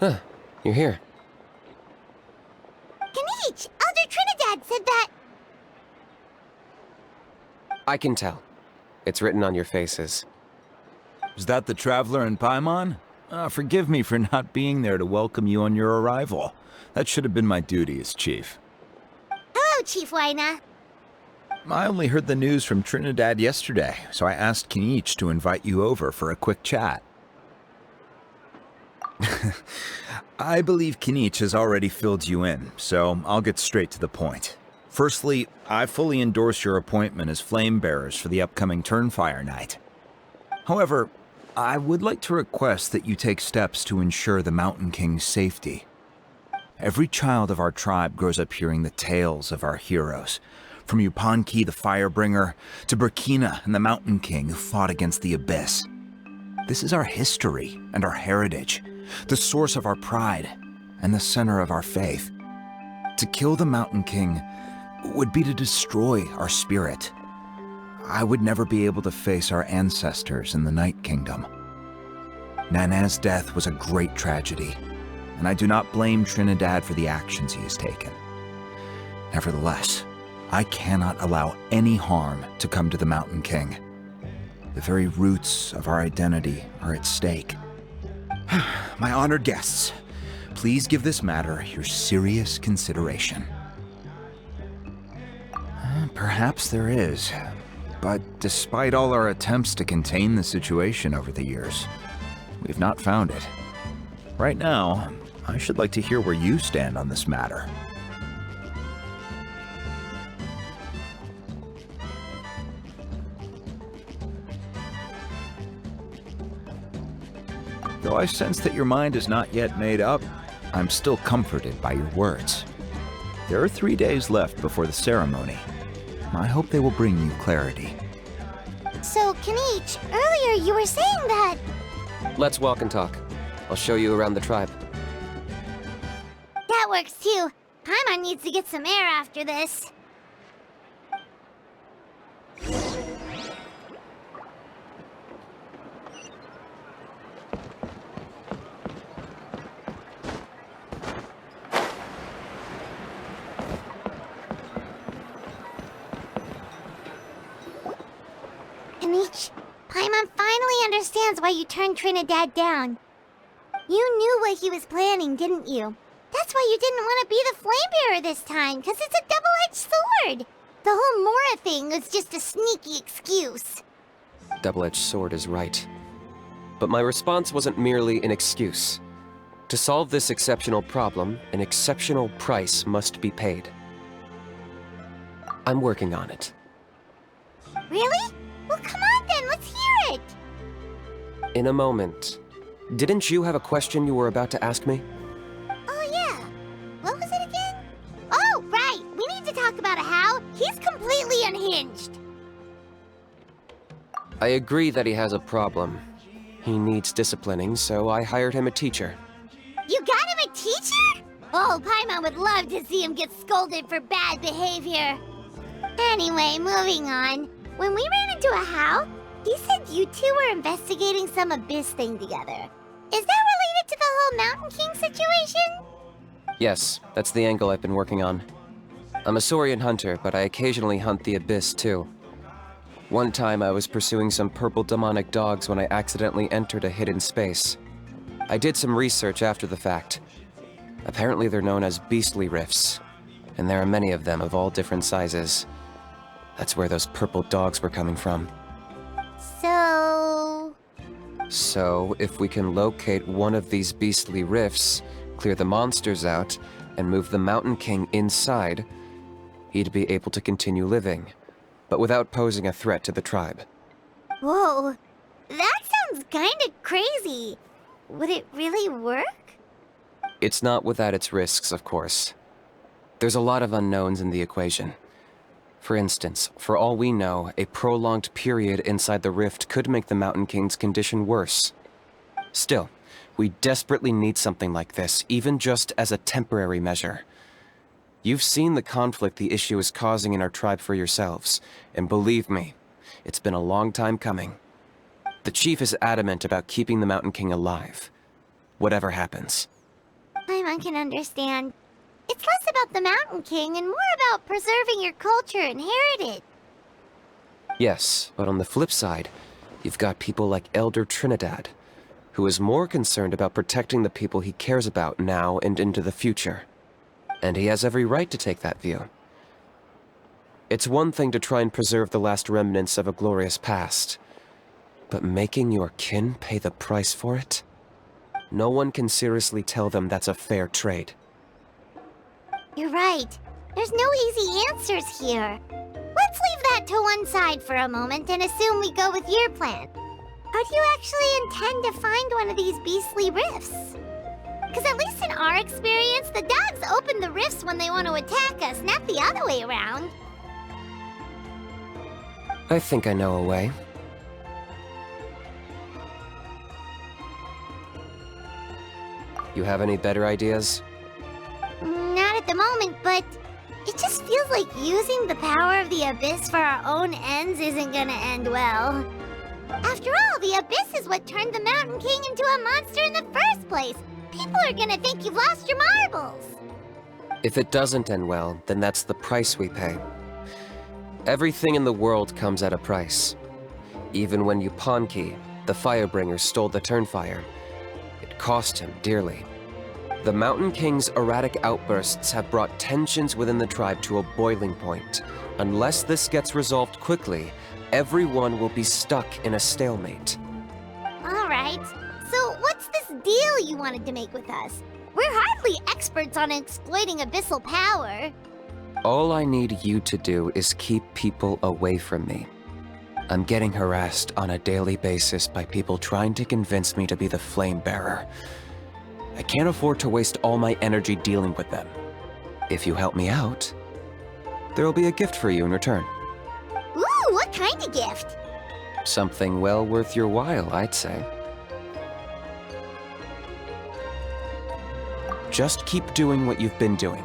Huh, you're here. Kinich! Elder Trinidad said that... I can tell. It's written on your faces. Is that the Traveler in Paimon? Forgive me for not being there to welcome you on your arrival. That should have been my duty as chief. Hello, Chief Waina. I only heard the news from Trinidad yesterday, so I asked Kinich to invite you over for a quick chat. I believe Kinich has already filled you in, so I'll get straight to the point. Firstly, I fully endorse your appointment as flame bearers for the upcoming Turnfire night. However, I would like to request that you take steps to ensure the Mountain King's safety. Every child of our tribe grows up hearing the tales of our heroes, from Yupanqui the Firebringer to Burkina and the Mountain King who fought against the Abyss. This is our history and our heritage, the source of our pride and the center of our faith. To kill the Mountain King would be to destroy our spirit. I would never be able to face our ancestors in the Night Kingdom. Nana's death was a great tragedy, and I do not blame Trinidad for the actions he has taken. Nevertheless, I cannot allow any harm to come to the Mountain King. The very roots of our identity are at stake. My honored guests, please give this matter your serious consideration. Perhaps there is, but despite all our attempts to contain the situation over the years, we've not found it. Right now, I should like to hear where you stand on this matter. Though I sense that your mind is not yet made up, I'm still comforted by your words. There are 3 days left before the ceremony. I hope they will bring you clarity. So, Kinich, earlier you were saying that... Let's walk and talk. I'll show you around the tribe. That works too. Paimon needs to get some air after this. Kinich, Paimon finally understands why you turned Trinidad down. You knew what he was planning, didn't you? That's why you didn't want to be the flame bearer this time, because it's a double-edged sword. The whole Mora thing was just a sneaky excuse. Double-edged sword is right. But my response wasn't merely an excuse. To solve this exceptional problem, an exceptional price must be paid. I'm working on it. Really? Well, come on then, let's hear it! In a moment. Didn't you have a question you were about to ask me? Oh, yeah. What was it again? Oh, right. We need to talk about how he's completely unhinged. I agree that he has a problem. He needs disciplining, so I hired him a teacher. You got him a teacher? Oh, Paimon would love to see him get scolded for bad behavior. Anyway, moving on. When we ran into a How, he said you two were investigating some abyss thing together. Is that related to the whole Mountain King situation? Yes, that's the angle I've been working on. I'm a Saurian hunter, but I occasionally hunt the abyss too. One time I was pursuing some purple demonic dogs when I accidentally entered a hidden space. I did some research after the fact. Apparently they're known as beastly rifts, and there are many of them of all different sizes. That's where those purple dogs were coming from. So, if we can locate one of these beastly rifts, clear the monsters out, and move the Mountain King inside, he'd be able to continue living, but without posing a threat to the tribe. whoa, that sounds kinda crazy. Would it really work? It's not without its risks, of course. There's a lot of unknowns in the equation. For instance, for all we know, a prolonged period inside the rift could make the Mountain King's condition worse. Still, we desperately need something like this, even just as a temporary measure. You've seen the conflict the issue is causing in our tribe for yourselves, and believe me, it's been a long time coming. The chief is adamant about keeping the Mountain King alive, whatever happens. Paimon can understand. It's less about the Mountain King and more about preserving your culture and heritage. Yes, but on the flip side, you've got people like Elder Trinidad, who is more concerned about protecting the people he cares about now and into the future. And he has every right to take that view. It's one thing to try and preserve the last remnants of a glorious past, but making your kin pay the price for it? No one can seriously tell them that's a fair trade. You're right. There's no easy answers here. Let's leave that to one side for a moment and assume we go with your plan. How do you actually intend to find one of these beastly rifts? Because at least in our experience, the dogs open the rifts when they want to attack us, not the other way around. I think I know a way. You have any better ideas? Not at the moment, but it just feels like using the power of the Abyss for our own ends isn't gonna end well. After all, the Abyss is what turned the Mountain King into a monster in the first place. People are gonna think you've lost your marbles. If it doesn't end well, then that's the price we pay. Everything in the world comes at a price. Even when Yupanqui, the Firebringer, stole the Turnfire, it cost him dearly. The Mountain King's erratic outbursts have brought tensions within the tribe to a boiling point. Unless this gets resolved quickly, everyone will be stuck in a stalemate. Alright, so what's this deal you wanted to make with us? We're hardly experts on exploiting abyssal power. All I need you to do is keep people away from me. I'm getting harassed on a daily basis by people trying to convince me to be the flame bearer. I can't afford to waste all my energy dealing with them. If you help me out, there'll be a gift for you in return. Ooh, what kind of gift? Something well worth your while, I'd say. Just keep doing what you've been doing.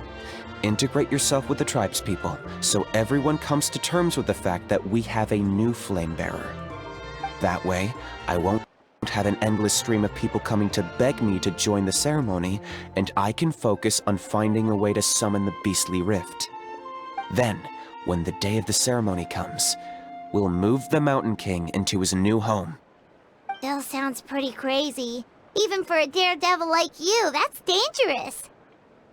Integrate yourself with the tribespeople, so everyone comes to terms with the fact that we have a new flame bearer. That way, I won't have an endless stream of people coming to beg me to join the ceremony, and I can focus on finding a way to summon the beastly rift. Then, when the day of the ceremony comes, we'll move the Mountain King into his new home. Still sounds pretty crazy. Even for a daredevil like you, that's dangerous.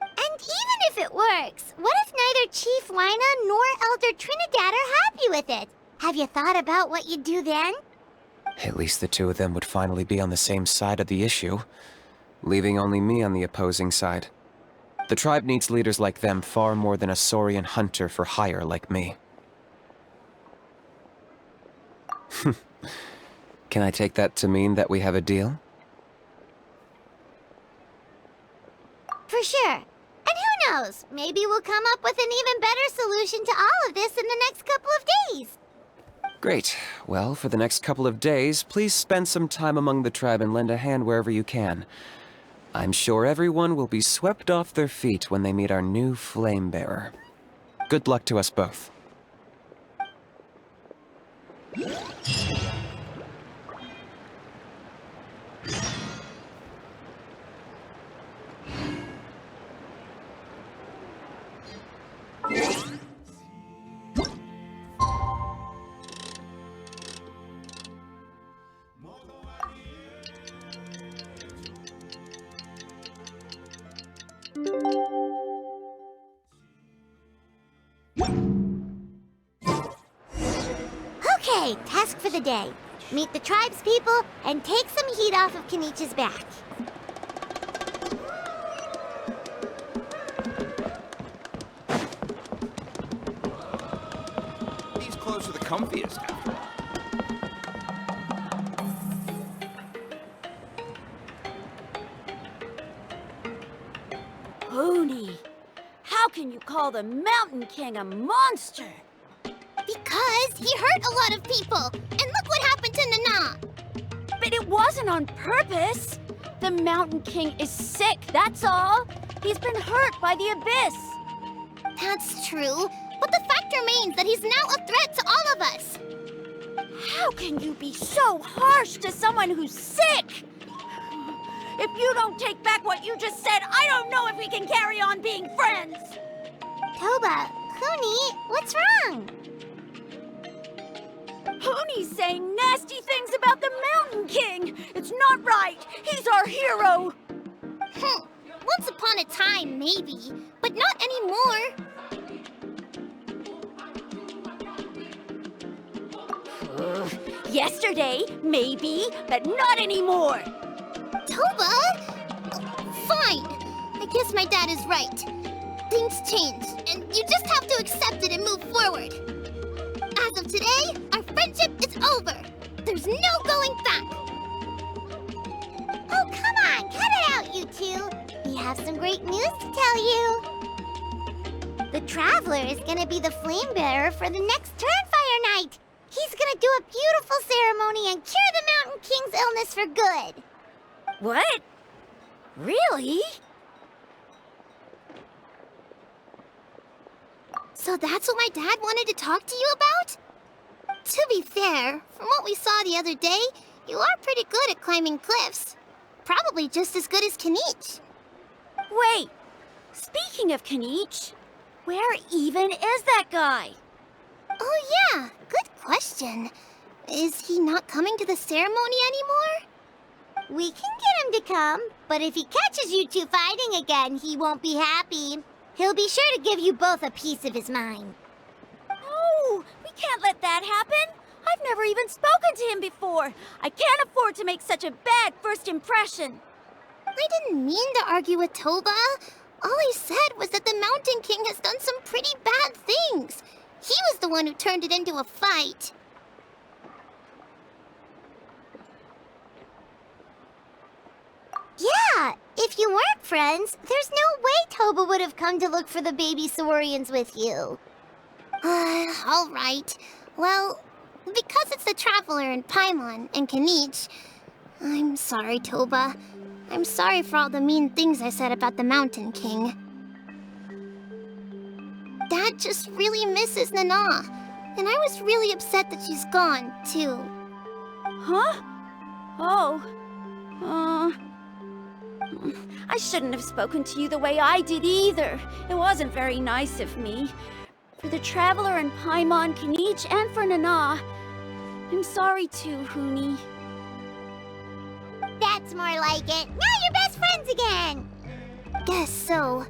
And even if it works, what if neither Chief Lina nor Elder Trinidad are happy with it? Have you thought about what you'd do then? At least the two of them would finally be on the same side of the issue, leaving only me on the opposing side. The tribe needs leaders like them far more than a Saurian hunter for hire like me. Can I take that to mean that we have a deal? For sure. And who knows? Maybe we'll come up with an even better solution to all of this in the next couple of days. Great. Well, for the next couple of days, please spend some time among the tribe and lend a hand wherever you can. I'm sure everyone will be swept off their feet when they meet our new flame bearer. Good luck to us both. Okay, task for the day. Meet the tribe's people and take some heat off of Kinich's back. These clothes are the comfiest after all. Pony, how can you call the Mountain King a monster? Because he hurt a lot of people. And look what happened to Nana. But it wasn't on purpose. The Mountain King is sick, that's all. He's been hurt by the abyss. That's true. But the fact remains that he's now a threat to all of us. How can you be so harsh to someone who's sick? If you don't take back what you just said, I don't know if we can carry on being friends. Toba, Kuni, what's wrong? Pony's saying nasty things about the Mountain King. It's not right. He's our hero. Once upon a time, maybe. But not anymore. Yesterday, maybe, but not anymore. Toba? Fine. I guess my dad is right. Things change, and you just have to accept it and move forward. As of today, our friendship is over. There's no going back. Oh, come on, cut it out, you two. We have some great news to tell you. The Traveler is gonna be the flame bearer for the next Turnfire night. He's gonna do a beautiful ceremony and cure the Mountain King's illness for good. What? Really? So that's what my dad wanted to talk to you about? To be fair, from what we saw the other day, you are pretty good at climbing cliffs. Probably just as good as Kinich. Wait, speaking of Kinich, where even is that guy? Oh yeah, good question. Is he not coming to the ceremony anymore? We can get him to come, but if he catches you two fighting again, he won't be happy. He'll be sure to give you both a piece of his mind. Oh, we can't let that happen. I've never even spoken to him before. I can't afford to make such a bad first impression. I didn't mean to argue with Toba. All I said was that the Mountain King has done some pretty bad things. He was the one who turned it into a fight. Yeah, if you weren't friends, there's no way Toba would have come to look for the baby Saurians with you. All right. Well, because it's the Traveler and Paimon and Kinich, I'm sorry, Toba. I'm sorry for all the mean things I said about the Mountain King. Dad just really misses Nana, and I was really upset that she's gone, too. Huh? Oh. I shouldn't have spoken to you the way I did either. It wasn't very nice of me. For the Traveler and Paimon, Kinich, and for Nana, I'm sorry too, Huni. That's more like it. Now you're best friends again! Guess so.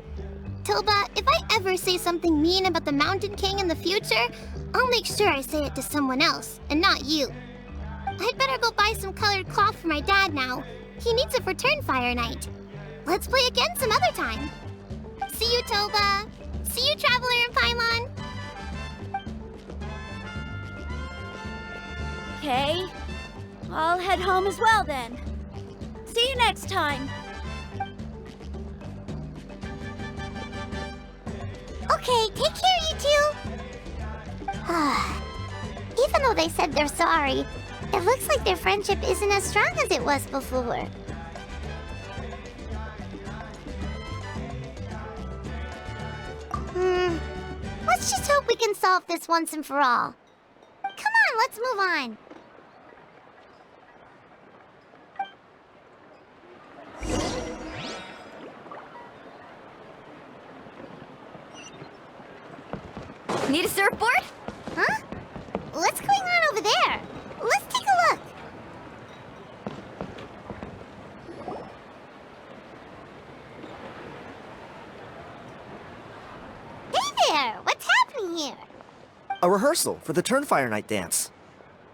Toba, if I ever say something mean about the Mountain King in the future, I'll make sure I say it to someone else, and not you. I'd better go buy some colored cloth for my dad now. He needs it for Turnfire night. Let's play again some other time. See you, Toba. See you, Traveler and Paimon. Okay. I'll head home as well then. See you next time. Okay, take care, you two. Even though they said they're sorry, it looks like their friendship isn't as strong as it was before. Let's just hope we can solve this once and for all. Come on, let's move on. Need a surfboard? Huh? What's going on over there? Let's take a look. Hey there! What's happening here? A rehearsal for the Turnfire night dance.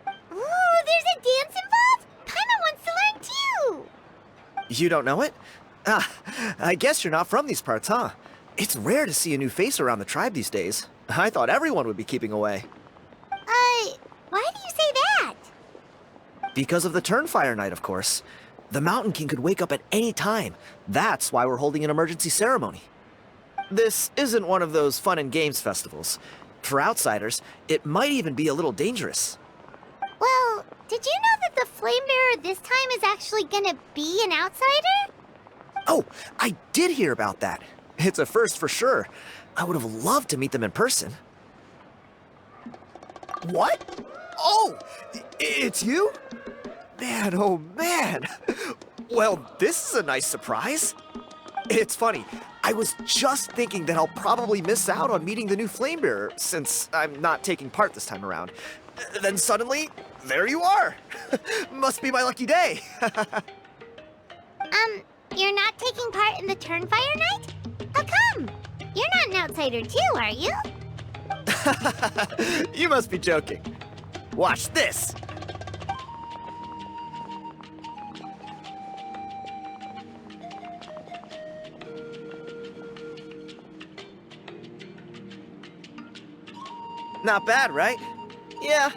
Ooh, there's a dance involved? Paimon wants to learn too! You don't know it? Ah, I guess you're not from these parts, huh? It's rare to see a new face around the tribe these days. I thought everyone would be keeping away. Why do you say that? Because of the Turnfire night, of course. The Mountain King could wake up at any time. That's why we're holding an emergency ceremony. This isn't one of those fun and games festivals. For outsiders, it might even be a little dangerous. Well, did you know that the Flame Bearer this time is actually gonna be an outsider? Oh, I did hear about that. It's a first for sure. I would have loved to meet them in person. What? Oh, it's you? Man, oh man. Well, this is a nice surprise. It's funny, I was just thinking that I'll probably miss out on meeting the new Flame Bearer since I'm not taking part this time around. Then suddenly, there you are. Must be my lucky day. You're not taking part in the Turnfire night? How come? You're not an outsider too, are you? You must be joking. Watch this. Not bad, right? Yeah,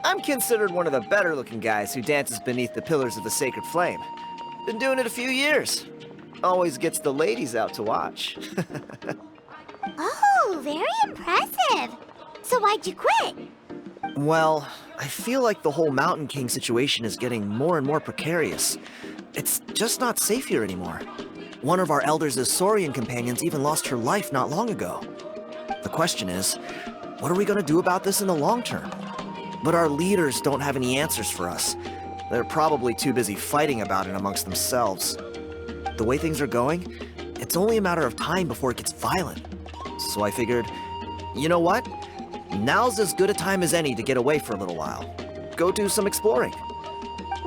I'm considered one of the better looking guys who dances beneath the pillars of the sacred flame. Been doing it a few years. Always gets the ladies out to watch. Oh, very impressive. So why'd you quit? Well, I feel like the whole Mountain King situation is getting more and more precarious. It's just not safe here anymore. One of our elders' Saurian companions even lost her life not long ago. The question is, what are we going to do about this in the long term? But our leaders don't have any answers for us. They're probably too busy fighting about it amongst themselves. The way things are going, it's only a matter of time before it gets violent. So I figured, you know what? Now's as good a time as any to get away for a little while. Go do some exploring.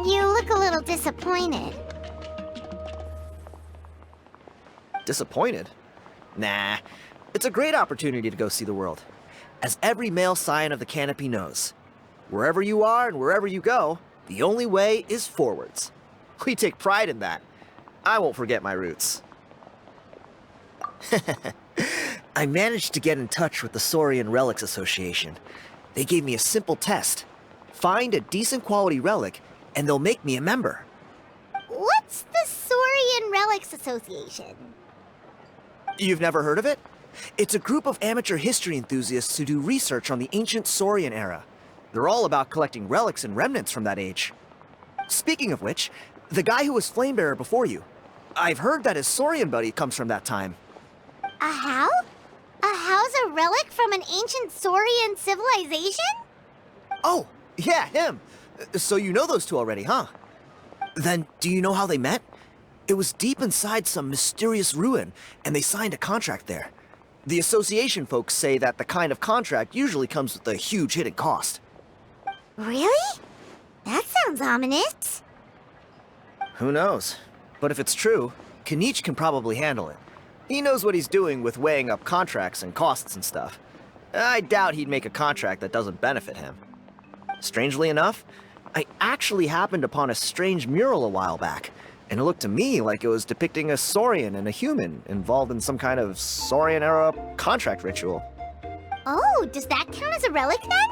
You look a little disappointed. Disappointed? Nah, it's a great opportunity to go see the world. As every male scion of the canopy knows, wherever you are and wherever you go, the only way is forwards. We take pride in that. I won't forget my roots. I managed to get in touch with the Saurian Relics Association. They gave me a simple test. Find a decent quality relic, and they'll make me a member. What's the Saurian Relics Association? You've never heard of it? It's a group of amateur history enthusiasts who do research on the ancient Saurian era. They're all about collecting relics and remnants from that age. Speaking of which, the guy who was Flamebearer before you, I've heard that his Saurian buddy comes from that time. A how? A how's a relic from an ancient Saurian civilization? Oh, yeah, him. So you know those two already, huh? Then, do you know how they met? It was deep inside some mysterious ruin, and they signed a contract there. The association folks say that the kind of contract usually comes with a huge hidden cost. Really? That sounds ominous. Who knows? But if it's true, Kinich can probably handle it. He knows what he's doing with weighing up contracts and costs and stuff. I doubt he'd make a contract that doesn't benefit him. Strangely enough, I actually happened upon a strange mural a while back, and it looked to me like it was depicting a Saurian and a human involved in some kind of Saurian-era contract ritual. Oh, does that count as a relic then?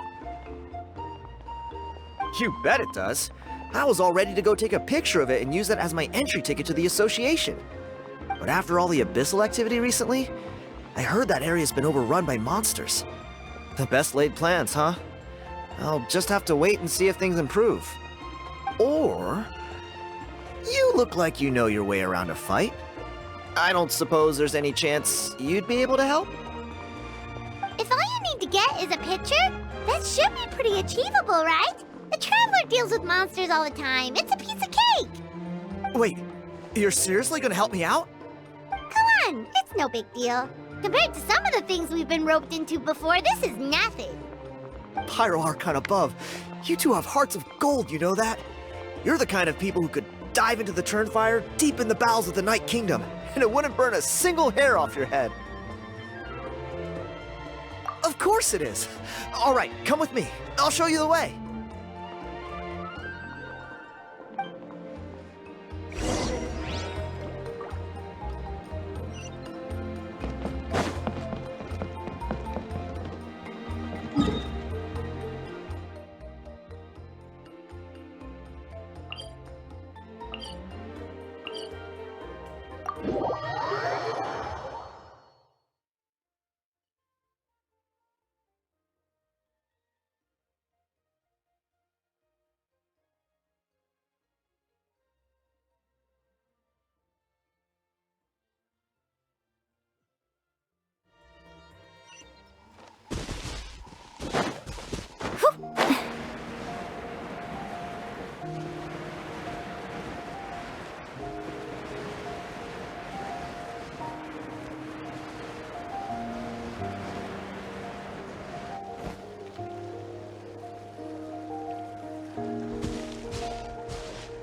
You bet it does. I was all ready to go take a picture of it and use that as my entry ticket to the association. But after all the abyssal activity recently, I heard that area's been overrun by monsters. The best laid plans, huh? I'll just have to wait and see if things improve. Or... you look like you know your way around a fight. I don't suppose there's any chance you'd be able to help? If all you need to get is a picture, that should be pretty achievable, right? The Traveler deals with monsters all the time. It's a piece of cake. Wait, you're seriously gonna help me out? Come on, it's no big deal. Compared to some of the things we've been roped into before, this is nothing. Pyro Archon above, you two have hearts of gold, you know that? You're the kind of people who could dive into the Turnfire deep in the bowels of the Night Kingdom, and it wouldn't burn a single hair off your head. Of course it is. All right, come with me. I'll show you the way.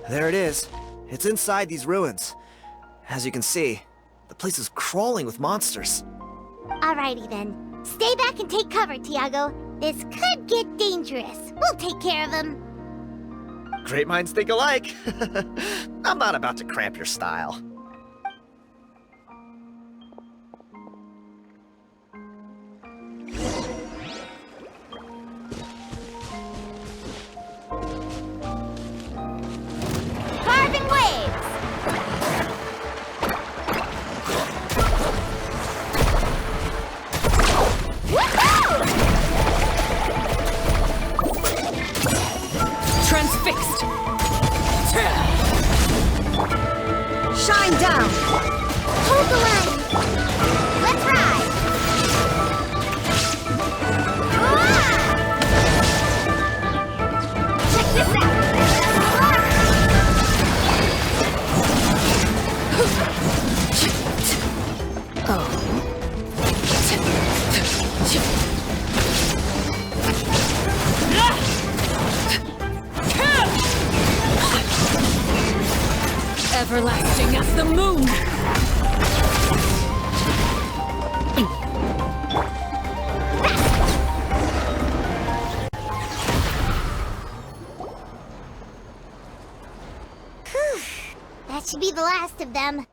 There it is. It's inside these ruins. As you can see, the place is crawling with monsters. Alrighty then. Stay back and take cover, Tiago. This could get dangerous. We'll take care of him. Great minds think alike. I'm not about to cramp your style. Carving waves! Woohoo! Transfixed! Shine down! Hold the line! Let's ride! Ah! Check this out! Everlasting as the moon! That should be the last of them.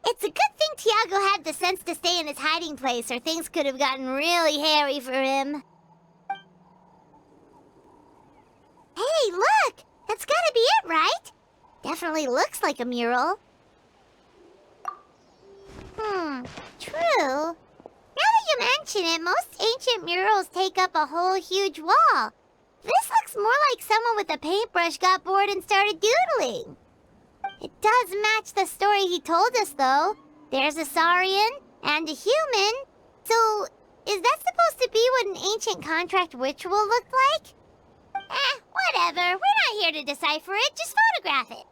It's a good thing Tiago had the sense to stay in his hiding place, or things could have gotten really hairy for him. Hey, look! That's gotta be it, right? Definitely looks like a mural. True. Now that you mention it, most ancient murals take up a whole huge wall. This looks more like someone with a paintbrush got bored and started doodling. It does match the story he told us, though. There's a Saurian and a human. So, is that supposed to be what an ancient contract ritual looked like? Whatever. We're not here to decipher it. Just photograph it.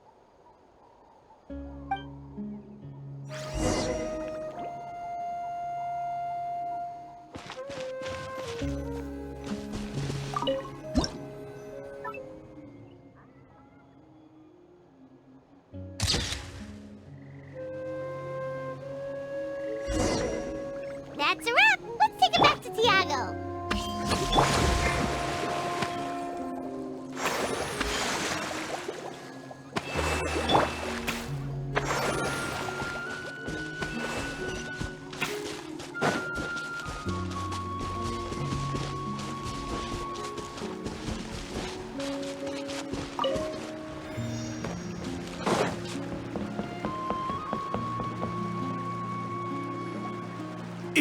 That's a wrap. Let's take it back to Tiago.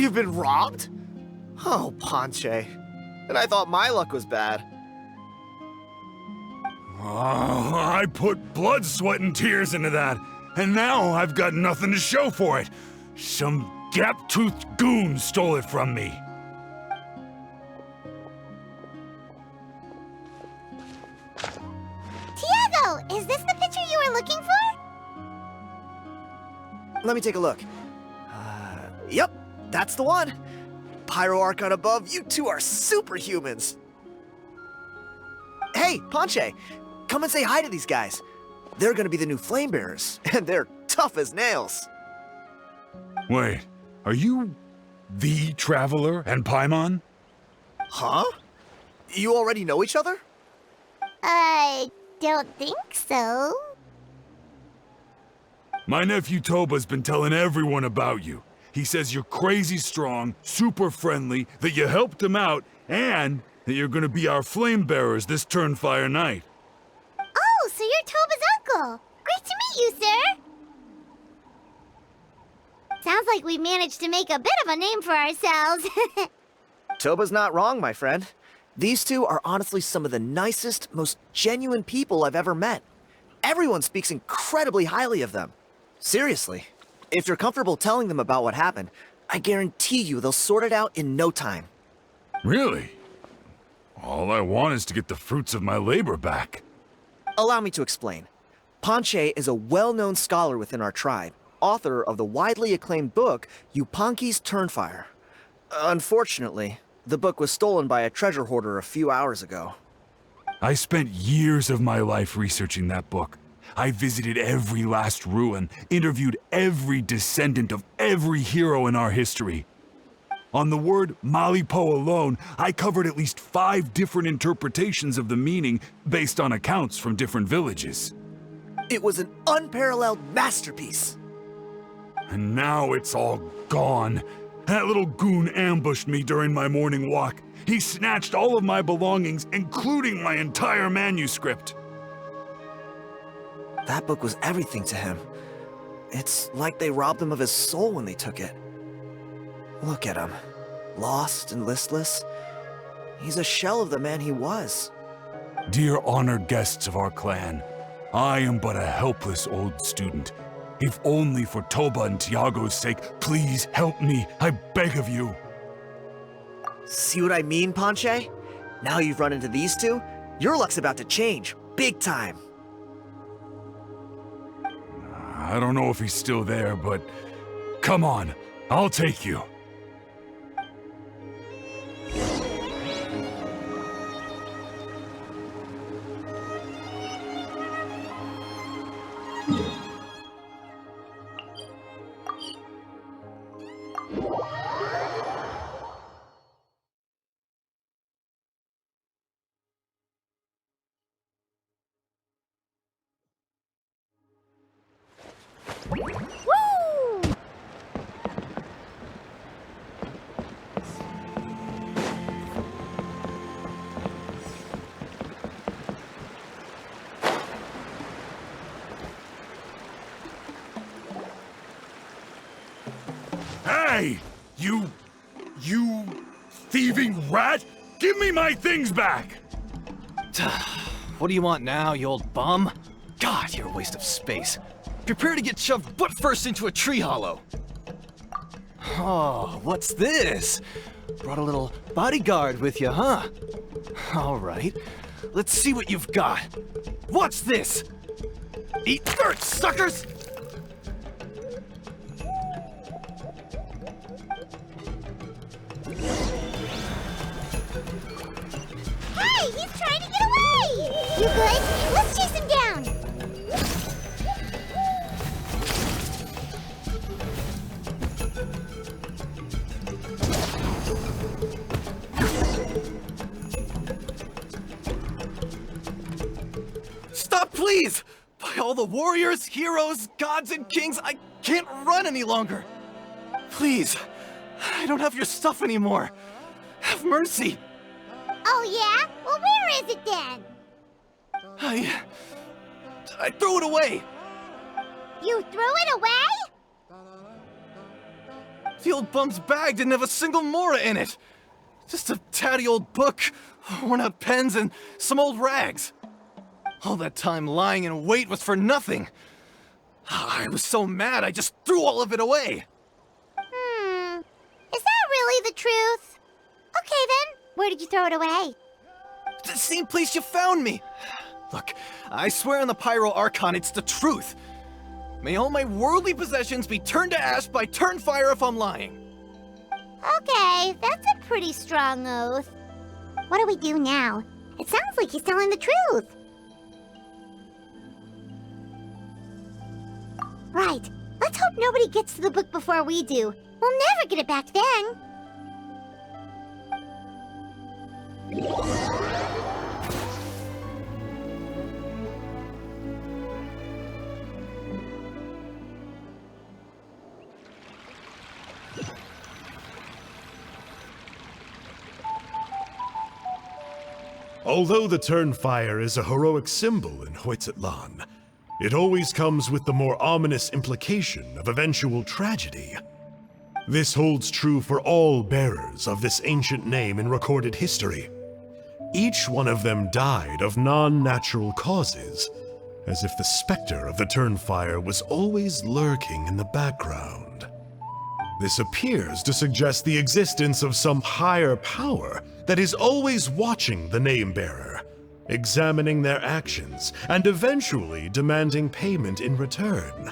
You've been robbed? Oh, Ponche. And I thought my luck was bad. Oh, I put blood, sweat, and tears into that, and now I've got nothing to show for it. Some gap-toothed goon stole it from me. Tiago, is this the picture you were looking for? Let me take a look. Yep, that's the one. Pyro Archon above, you two are superhumans. Hey, Ponche, come and say hi to these guys. They're gonna be the new flame bearers, and they're tough as nails. Wait, are you the Traveler and Paimon? Huh? You already know each other? I don't think so. My nephew Toba's been telling everyone about you. He says you're crazy strong, super friendly, that you helped him out, and that you're gonna be our flame bearers this Turnfire night. Oh, so you're Toba's uncle. Great to meet you, sir. Sounds like we managed to make a bit of a name for ourselves. Toba's not wrong, my friend. These two are honestly some of the nicest, most genuine people I've ever met. Everyone speaks incredibly highly of them. Seriously. If you're comfortable telling them about what happened, I guarantee you they'll sort it out in no time. Really? All I want is to get the fruits of my labor back. Allow me to explain. Ponche is a well-known scholar within our tribe, author of the widely acclaimed book, Yupanqui's Turnfire. Unfortunately, the book was stolen by a treasure hoarder a few hours ago. I spent years of my life researching that book. I visited every last ruin, interviewed every descendant of every hero in our history. On the word Malipo alone, I covered at least 5 different interpretations of the meaning based on accounts from different villages. It was an unparalleled masterpiece. And now it's all gone. That little goon ambushed me during my morning walk. He snatched all of my belongings, including my entire manuscript. That book was everything to him. It's like they robbed him of his soul when they took it. Look at him. Lost and listless. He's a shell of the man he was. Dear honored guests of our clan, I am but a helpless old student. If only for Toba and Tiago's sake, please help me, I beg of you. See what I mean, Ponche? Now you've run into these two, your luck's about to change, big time. I don't know if he's still there, but come on, I'll take you. Hey! You thieving rat! Give me my things back! What do you want now, you old bum? God, you're a waste of space. Prepare to get shoved butt first into a tree hollow. Oh, what's this? Brought a little bodyguard with you, huh? All right, let's see what you've got. What's this? Eat dirt, suckers! Hey, he's trying to get away! You good? Let's chase him down! Stop, please! By all the warriors, heroes, gods, and kings, I can't run any longer. Please, I don't have your stuff anymore. Have mercy. Oh yeah? Well, where is it then? I threw it away. You threw it away? The old bum's bag didn't have a single mora in it. Just a tatty old book, worn out pens, and some old rags. All that time lying in wait was for nothing. I was so mad, I just threw all of it away. Is that really the truth? Okay then, where did you throw it away? The same place you found me. Look, I swear on the Pyro Archon it's the truth. May all my worldly possessions be turned to ash by Turnfire if I'm lying. Okay, that's a pretty strong oath. What do we do now? It sounds like he's telling the truth. Right. Let's hope nobody gets to the book before we do. We'll never get it back then. Although the Turnfire is a heroic symbol in Huitzatlan, it always comes with the more ominous implication of eventual tragedy. This holds true for all bearers of this ancient name in recorded history. Each one of them died of non-natural causes, as if the specter of the Turnfire was always lurking in the background. This appears to suggest the existence of some higher power that is always watching the name-bearer, examining their actions, and eventually demanding payment in return.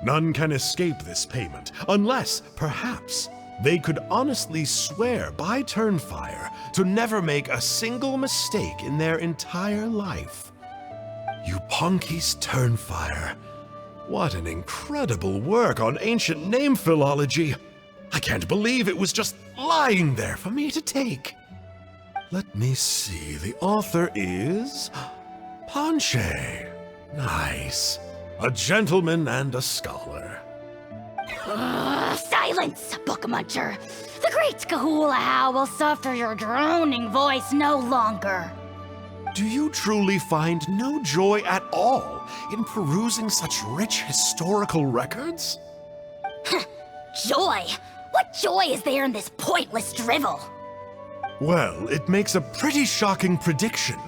None can escape this payment, unless, perhaps, they could honestly swear by Turnfire to never make a single mistake in their entire life. Yupanqui's Turnfire. What an incredible work on ancient name philology. I can't believe it was just lying there for me to take. Let me see, the author is Panche. Nice. A gentleman and a scholar. Silence, book muncher! The great Kahulahow will suffer your droning voice no longer. Do you truly find no joy at all in perusing such rich historical records? Joy? What joy is there in this pointless drivel? Well, it makes a pretty shocking prediction.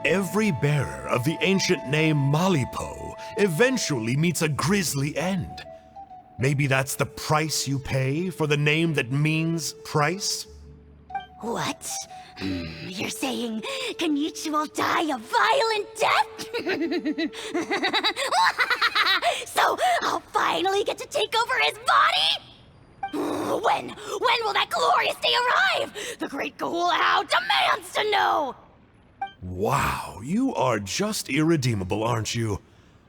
Every bearer of the ancient name Malipo eventually meets a grisly end. Maybe that's the price you pay for the name that means price? What? You're saying Kinich will die a violent death? So I'll finally get to take over his body? When will that glorious day arrive? The great Kahulahow demands to know! Wow, you are just irredeemable, aren't you?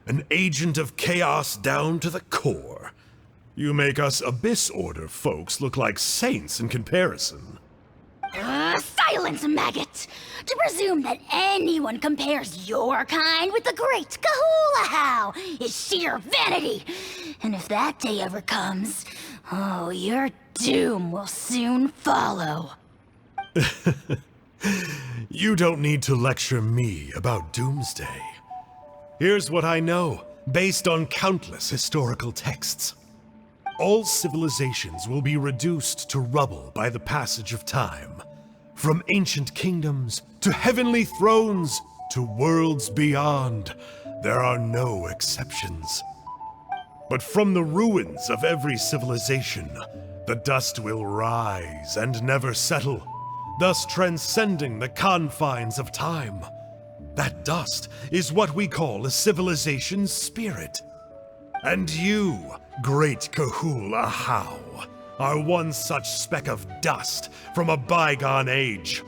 An agent of chaos down to the core. You make us Abyss Order folks look like saints in comparison. Silence, maggot! To presume that anyone compares your kind with the great Kahulahow is sheer vanity. And if that day ever comes, oh, your doom will soon follow. You don't need to lecture me about Doomsday. Here's what I know, based on countless historical texts. All civilizations will be reduced to rubble by the passage of time. From ancient kingdoms, to heavenly thrones, to worlds beyond, there are no exceptions. But from the ruins of every civilization, the dust will rise and never settle, thus transcending the confines of time. That dust is what we call a civilization's spirit. And you, great Kahulahow, are one such speck of dust from a bygone age.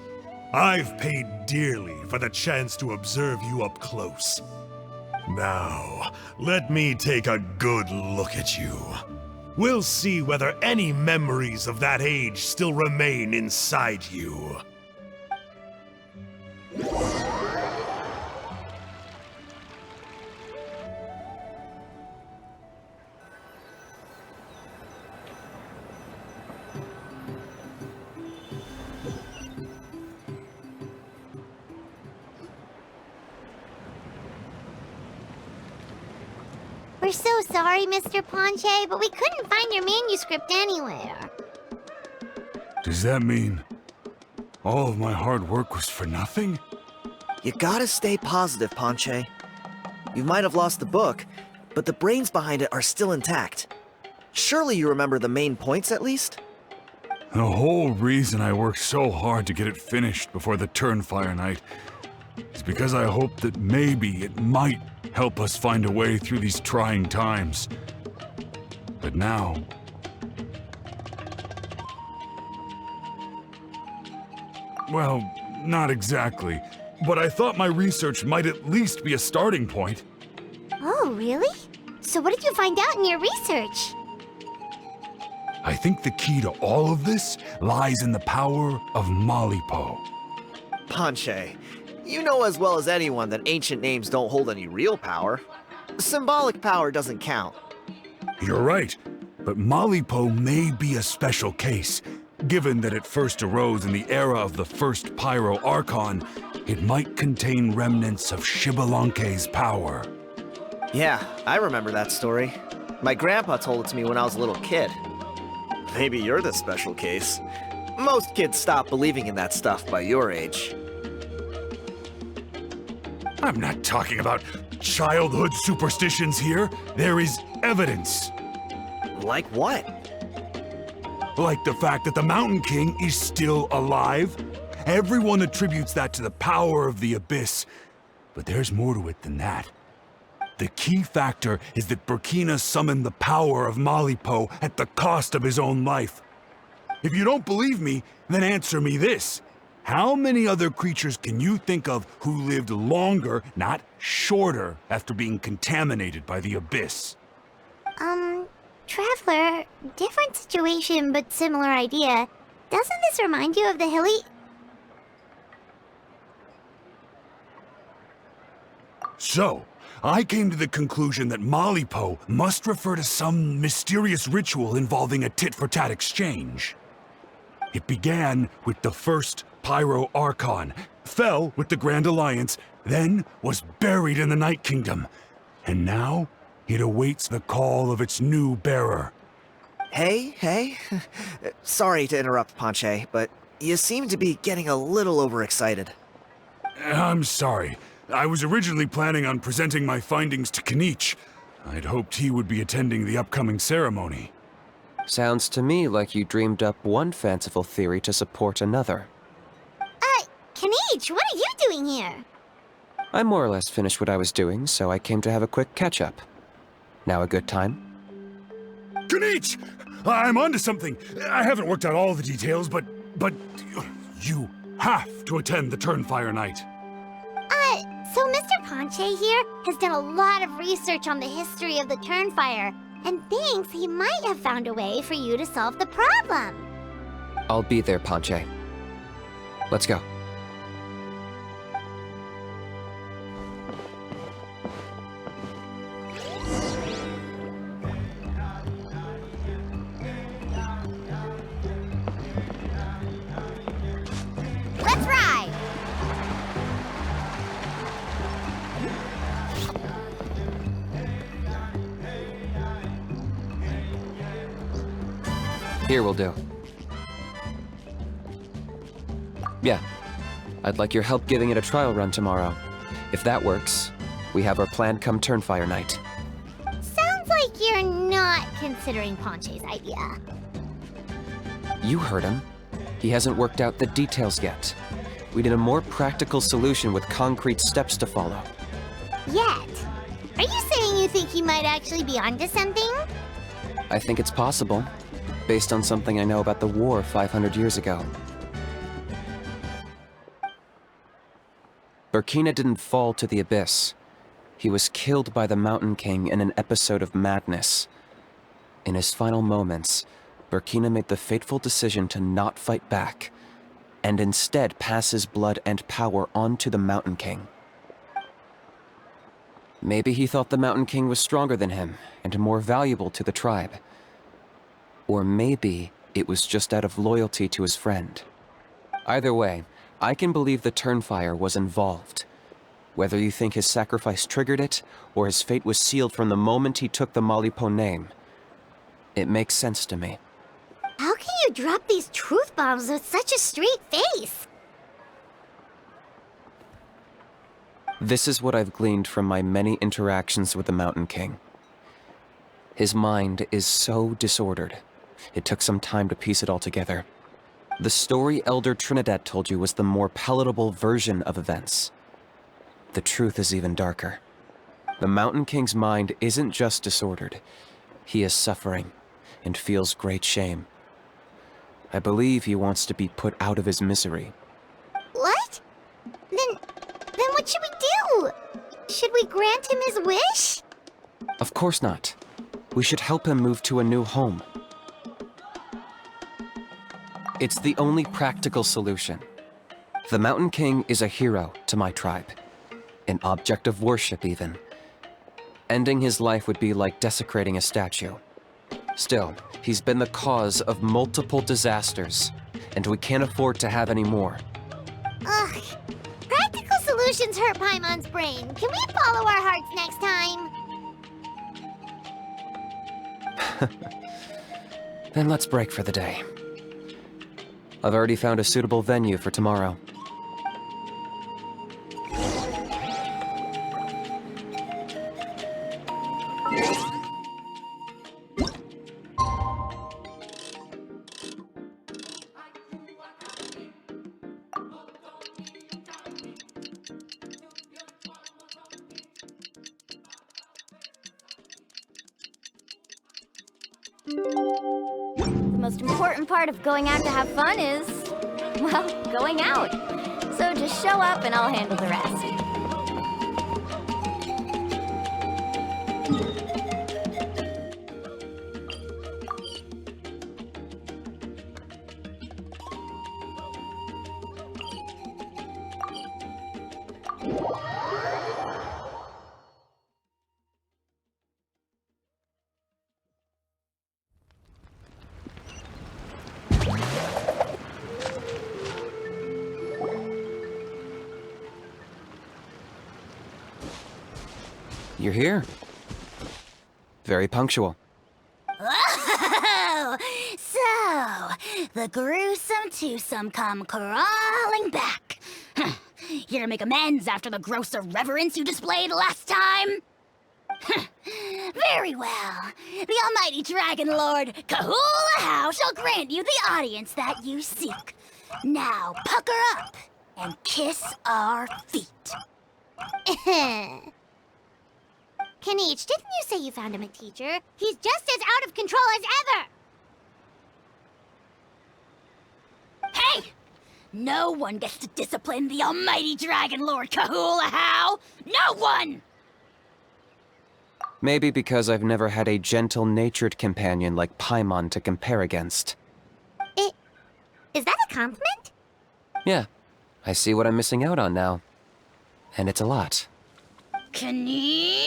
I've paid dearly for the chance to observe you up close. Now, let me take a good look at you. We'll see whether any memories of that age still remain inside you. We're so sorry, Mr. Ponche, but we couldn't find your manuscript anywhere. Does that mean all of my hard work was for nothing? You gotta stay positive, Ponche. You might have lost the book, but the brains behind it are still intact. Surely you remember the main points at least? The whole reason I worked so hard to get it finished before the Turnfire night is because I hoped that maybe it might help us find a way through these trying times. But now... well, not exactly. But I thought my research might at least be a starting point. Oh, really? So what did you find out in your research? I think the key to all of this lies in the power of Malipo. Ponche, you know as well as anyone that ancient names don't hold any real power. Symbolic power doesn't count. You're right, but Malipo may be a special case. Given that it first arose in the era of the first Pyro Archon, it might contain remnants of Xbalanque's power. Yeah, I remember that story. My grandpa told it to me when I was a little kid. Maybe you're the special case. Most kids stop believing in that stuff by your age. I'm not talking about childhood superstitions here. There is evidence. Like what? Like the fact that the Mountain King is still alive. Everyone attributes that to the power of the Abyss. But there's more to it than that. The key factor is that Burkina summoned the power of Malipo at the cost of his own life. If you don't believe me, then answer me this. How many other creatures can you think of who lived longer, not shorter, after being contaminated by the Abyss? Traveler, different situation but similar idea. Doesn't this remind you of the hilly... So, I came to the conclusion that Malipo must refer to some mysterious ritual involving a tit-for-tat exchange. It began with the first Pyro Archon, fell with the Grand Alliance, then was buried in the Night Kingdom, and now it awaits the call of its new bearer. Hey. Sorry to interrupt, Ponche, but you seem to be getting a little overexcited. I'm sorry. I was originally planning on presenting my findings to Kinich. I'd hoped he would be attending the upcoming ceremony. Sounds to me like you dreamed up one fanciful theory to support another. Kinich, what are you doing here? I more or less finished what I was doing, so I came to have a quick catch-up. Now a good time? Kinich! I'm onto something. I haven't worked out all the details, but you have to attend the Turnfire night. So Mr. Ponche here has done a lot of research on the history of the Turnfire, and thinks he might have found a way for you to solve the problem. I'll be there, Ponche. Let's go. Let's ride! Here will do. Yeah. I'd like your help giving it a trial run tomorrow. If that works, we have our plan come Turnfire night. Sounds like you're not considering Ponche's idea. You heard him. He hasn't worked out the details yet. We need a more practical solution with concrete steps to follow. Yet? Are you saying you think he might actually be onto something? I think it's possible, based on something I know about the war 500 years ago. Burkina didn't fall to the Abyss. He was killed by the Mountain King in an episode of madness. In his final moments, Burkina made the fateful decision to not fight back, and instead pass his blood and power on to the Mountain King. Maybe he thought the Mountain King was stronger than him, and more valuable to the tribe. Or maybe it was just out of loyalty to his friend. Either way, I can believe the Turnfire was involved. Whether you think his sacrifice triggered it, or his fate was sealed from the moment he took the Malipo name, it makes sense to me. How can you drop these truth bombs with such a straight face? This is what I've gleaned from my many interactions with the Mountain King. His mind is so disordered. It took some time to piece it all together. The story Elder Trinidad told you was the more palatable version of events. The truth is even darker. The Mountain King's mind isn't just disordered. He is suffering and feels great shame. I believe he wants to be put out of his misery. What? Then what should we do? Should we grant him his wish? Of course not. We should help him move to a new home. It's the only practical solution. The Mountain King is a hero to my tribe. An object of worship, even. Ending his life would be like desecrating a statue. Still, he's been the cause of multiple disasters, and we can't afford to have any more. Ugh. Practical solutions hurt Paimon's brain. Can we follow our hearts next time? Then let's break for the day. I've already found a suitable venue for tomorrow. The most important part of going out to have fun is, well, going out. So just show up and I'll handle the rest. You're here. Very punctual. Oh, so the gruesome twosome come crawling back. Here to make amends after the gross irreverence you displayed last time? Very well. The almighty Dragon Lord, Kahula shall grant you the audience that you seek. Now pucker up and kiss our feet. Kinich, didn't you say you found him a teacher? He's just as out of control as ever! Hey! No one gets to discipline the almighty Dragon Lord Kahula. No one! Maybe because I've never had a gentle-natured companion like Paimon to compare against. Is that a compliment? Yeah, I see what I'm missing out on now. And it's a lot. Kinich!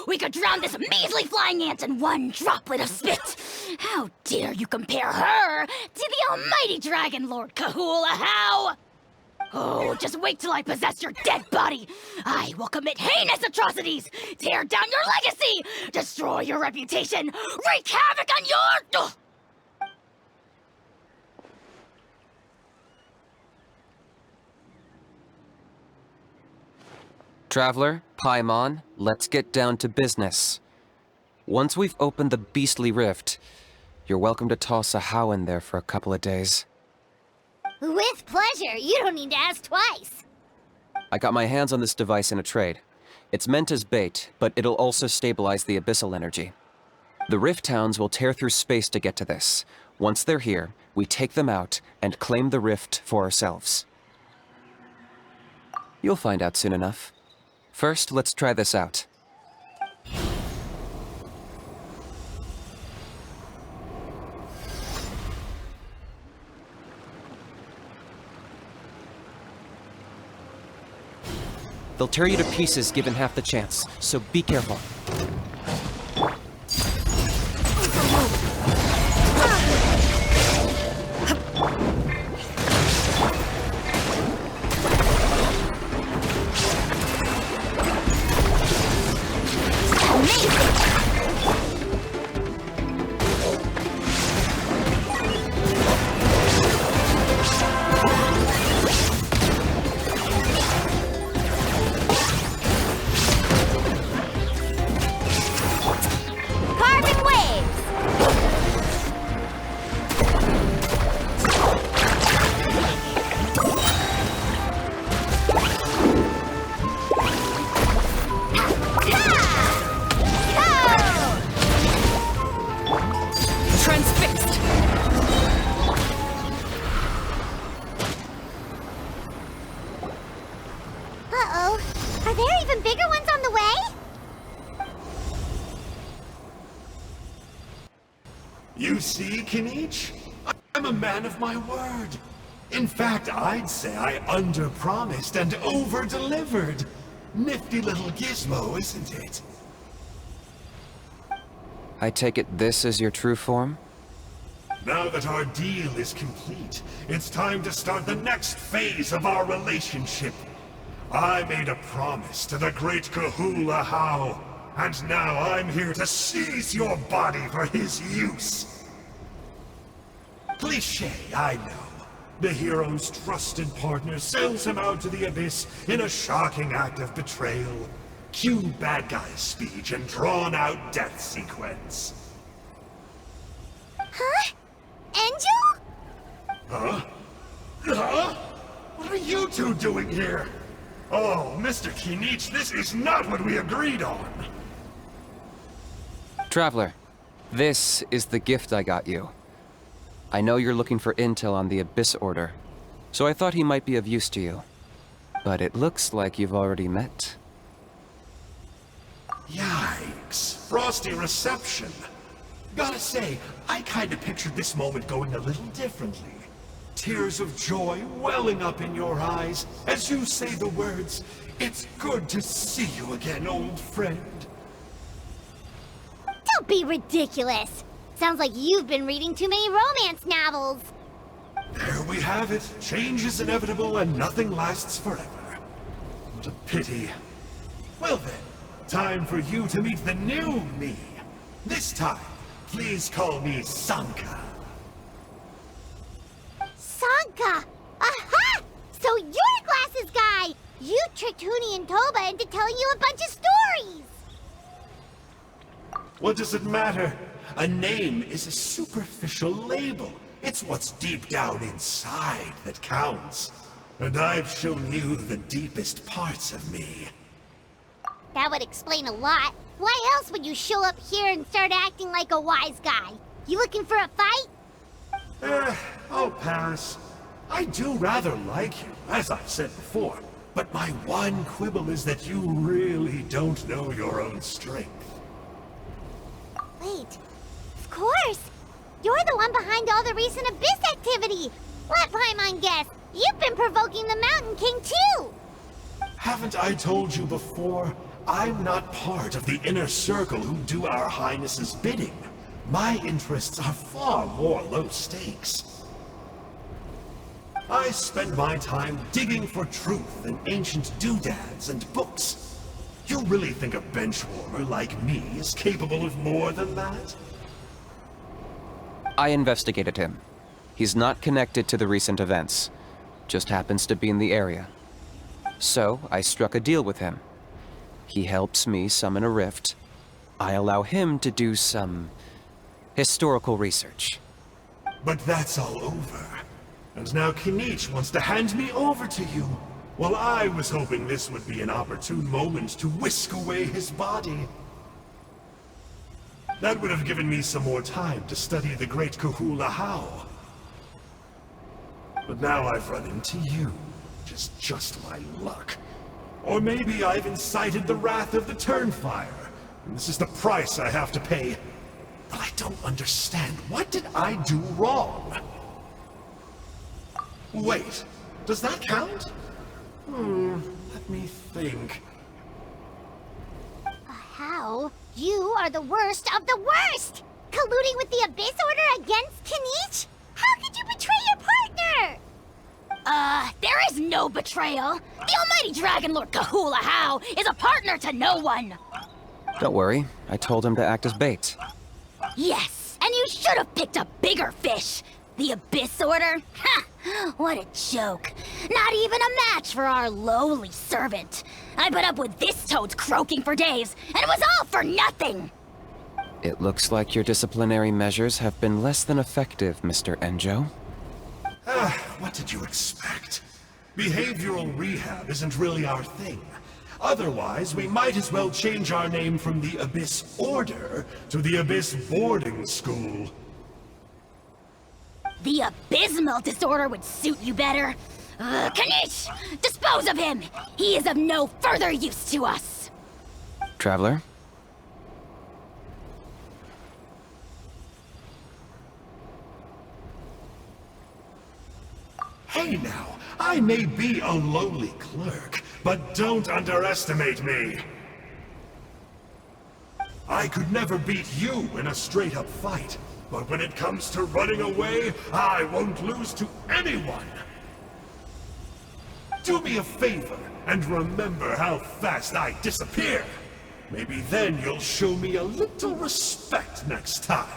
We could drown this measly flying ant in one droplet of spit! How dare you compare her to the almighty Dragon Lord Kahula? Oh, just wait till I possess your dead body! I will commit heinous atrocities! Tear down your legacy! Destroy your reputation! Wreak havoc on your... Traveler, Paimon, let's get down to business. Once we've opened the beastly rift, you're welcome to toss a how in there for a couple of days. With pleasure. You don't need to ask twice. I got my hands on this device in a trade. It's meant as bait, but it'll also stabilize the abyssal energy. The rift hounds will tear through space to get to this. Once they're here, we take them out and claim the rift for ourselves. You'll find out soon enough. First, let's try this out. They'll tear you to pieces given half the chance, so be careful. there even bigger ones on the way? You see, Kinich? I'm a man of my word. In fact, I'd say I under-promised and over-delivered. Nifty little gizmo, isn't it? I take it this is your true form? Now that our deal is complete, it's time to start the next phase of our relationship. I made a promise to the great Kahula How, and now I'm here to seize your body for his use. Cliché, I know. The hero's trusted partner sells him out to the abyss in a shocking act of betrayal. Cue bad guy speech and drawn-out death sequence. Huh? Angel? Huh? Huh? What are you two doing here? Oh, Mr. Kinich, this is not what we agreed on. Traveler, this is the gift I got you. I know you're looking for intel on the Abyss Order, so I thought he might be of use to you. But it looks like you've already met. Yikes. Frosty reception. Gotta say, I kinda pictured this moment going a little differently. Tears of joy welling up in your eyes as you say the words, "It's good to see you again, old friend." Don't be ridiculous. Sounds like you've been reading too many romance novels. There we have it. Change is inevitable and nothing lasts forever. What a pity. Well then, time for you to meet the new me. This time, please call me Sanka. Sanka! Aha! So you're the glasses guy! You tricked Huni and Toba into telling you a bunch of stories! What does it matter? A name is a superficial label. It's what's deep down inside that counts. And I've shown you the deepest parts of me. That would explain a lot. Why else would you show up here and start acting like a wise guy? You looking for a fight? I'll pass. I do rather like you, as I've said before. But my one quibble is that you really don't know your own strength. Wait. Of course! You're the one behind all the recent Abyss activity! Let Paimon guess, you've been provoking the Mountain King too! Haven't I told you before? I'm not part of the inner circle who do our Highness's bidding. My interests are far more low stakes. I spend my time digging for truth in ancient doodads and books. You really think a benchwarmer like me is capable of more than that? I investigated him. He's not connected to the recent events. Just happens to be in the area. So, I struck a deal with him. He helps me summon a rift. I allow him to do some historical research. But that's all over. And now Kinich wants to hand me over to you. Well, I was hoping this would be an opportune moment to whisk away his body. That would have given me some more time to study the great Kahula How. But now I've run into you, which is just my luck. Or maybe I've incited the wrath of the Turnfire, and this is the price I have to pay. But I don't understand. What did I do wrong? Wait, does that count? Let me think. How? You are the worst of the worst! Colluding with the Abyss Order against Kinich? How could you betray your partner? There is no betrayal. The almighty Dragon Lord Kahula How is a partner to no one. Don't worry, I told him to act as bait. Yes, and you should have picked a bigger fish. The Abyss Order? Ha! What a joke. Not even a match for our lowly servant. I put up with this toad's croaking for days, and it was all for nothing. It looks like your disciplinary measures have been less than effective, Mr. Enjo. What did you expect? Behavioral rehab isn't really our thing. Otherwise, we might as well change our name from the Abyss Order to the Abyss Boarding School. The abysmal disorder would suit you better. Kinich! Dispose of him! He is of no further use to us! Traveler? Hey now, I may be a lowly clerk, but don't underestimate me. I could never beat you in a straight-up fight, but when it comes to running away, I won't lose to anyone. Do me a favor, and remember how fast I disappear. Maybe then you'll show me a little respect next time.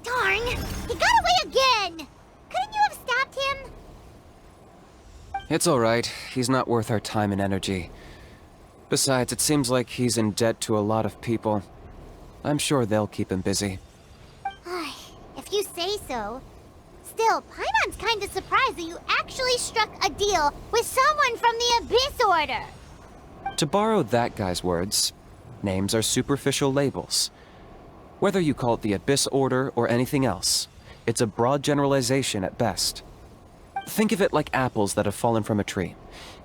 Darn! He got away again! Couldn't you have stopped him? It's alright. He's not worth our time and energy. Besides, it seems like he's in debt to a lot of people. I'm sure they'll keep him busy. If you say so. Still, Paimon's kinda surprised that you actually struck a deal with someone from the Abyss Order. To borrow that guy's words, names are superficial labels. Whether you call it the Abyss Order or anything else, it's a broad generalization at best. Think of it like apples that have fallen from a tree.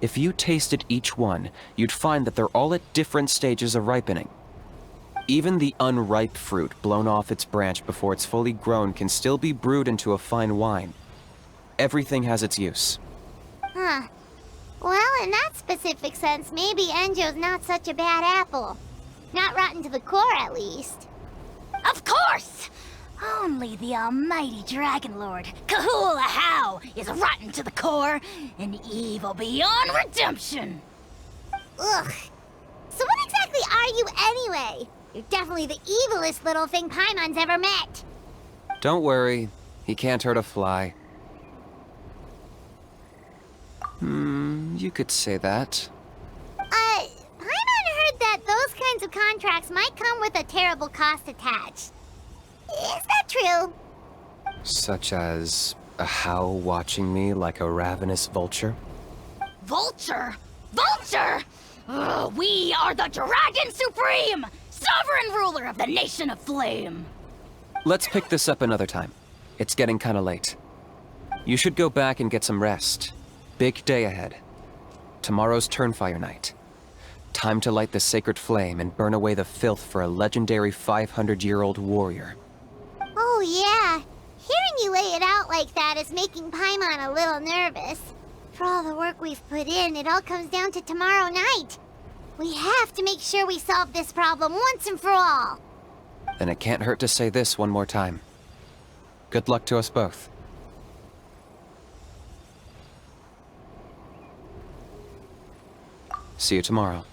If you tasted each one, you'd find that they're all at different stages of ripening. Even the unripe fruit blown off its branch before it's fully grown can still be brewed into a fine wine. Everything has its use. Huh. Well, in that specific sense, maybe Enjo's not such a bad apple. Not rotten to the core, at least. Of course! Only the almighty Dragon Lord, Kahula How, is rotten to the core and evil beyond redemption. Ugh. So what exactly are you anyway? You're definitely the evilest little thing Paimon's ever met. Don't worry, he can't hurt a fly. You could say that. Paimon heard that those kinds of contracts might come with a terrible cost attached. Is that true? Such as a How watching me like a ravenous vulture? Vulture? Vulture! We are the Dragon Supreme! Sovereign ruler of the Nation of Flame! Let's pick this up another time. It's getting kinda late. You should go back and get some rest. Big day ahead. Tomorrow's Turnfire night. Time to light the sacred flame and burn away the filth for a legendary 500-year-old warrior. Oh yeah. Hearing you lay it out like that is making Paimon a little nervous. For all the work we've put in, it all comes down to tomorrow night. We have to make sure we solve this problem once and for all. Then it can't hurt to say this one more time. Good luck to us both. See you tomorrow.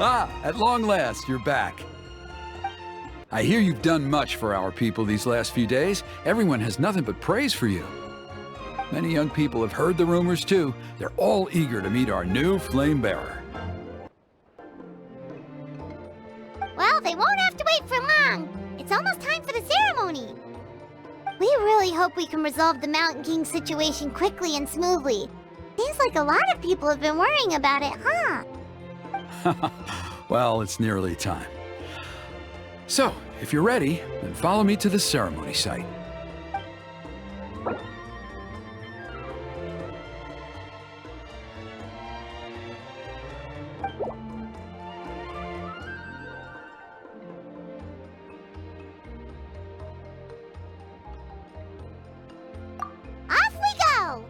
Ah, at long last, you're back. I hear you've done much for our people these last few days. Everyone has nothing but praise for you. Many young people have heard the rumors too. They're all eager to meet our new flame bearer. Well, they won't have to wait for long. It's almost time for the ceremony. We really hope we can resolve the Mountain King situation quickly and smoothly. Seems like a lot of people have been worrying about it, huh? Well, it's nearly time. So, if you're ready, then follow me to the ceremony site. Off we go!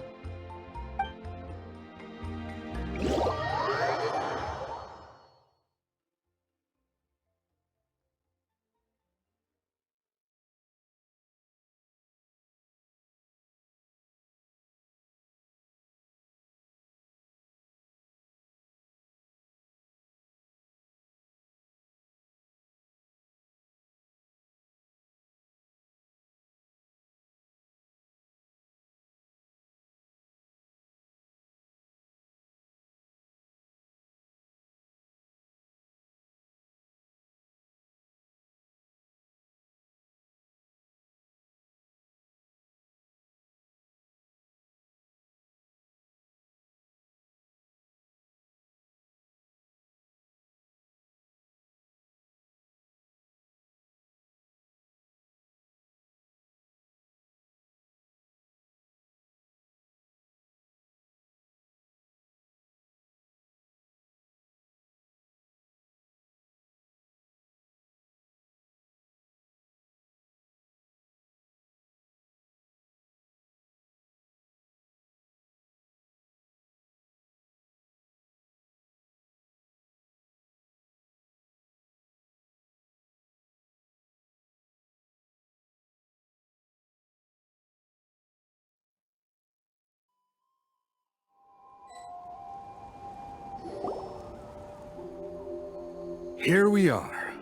Here we are.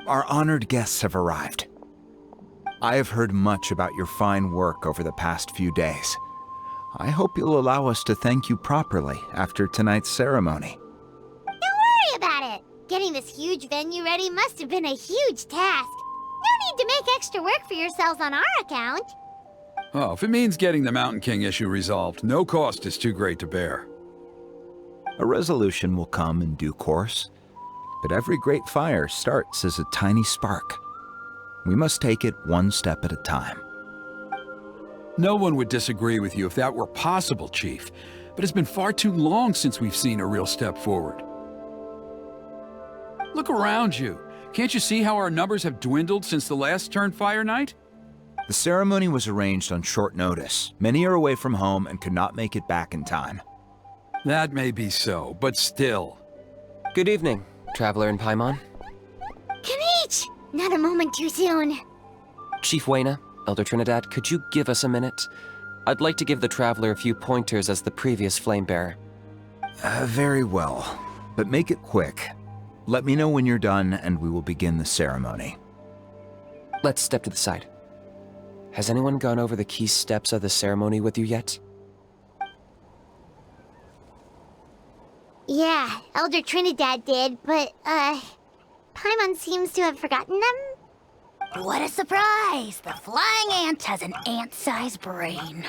Our honored guests have arrived. I have heard much about your fine work over the past few days. I hope you'll allow us to thank you properly after tonight's ceremony. Don't worry about it. Getting this huge venue ready must have been a huge task. No need to make extra work for yourselves on our account. Oh, if it means getting the Mountain King issue resolved, no cost is too great to bear. A resolution will come in due course, but every great fire starts as a tiny spark. We must take it one step at a time. No one would disagree with you if that were possible, Chief, but it's been far too long since we've seen a real step forward. Look around you. Can't you see how our numbers have dwindled since the last Turnfire night? The ceremony was arranged on short notice. Many are away from home and could not make it back in time. That may be so, but still. Good evening, Traveler in Paimon. Kinich! Not a moment too soon. Chief Wayna, Elder Trinidad, could you give us a minute? I'd like to give the Traveler a few pointers as the previous flame bearer. Very well, but make it quick. Let me know when you're done and we will begin the ceremony. Let's step to the side. Has anyone gone over the key steps of the ceremony with you yet? Yeah, Elder Trinidad did, but, Paimon seems to have forgotten them? What a surprise! The flying ant has an ant-sized brain.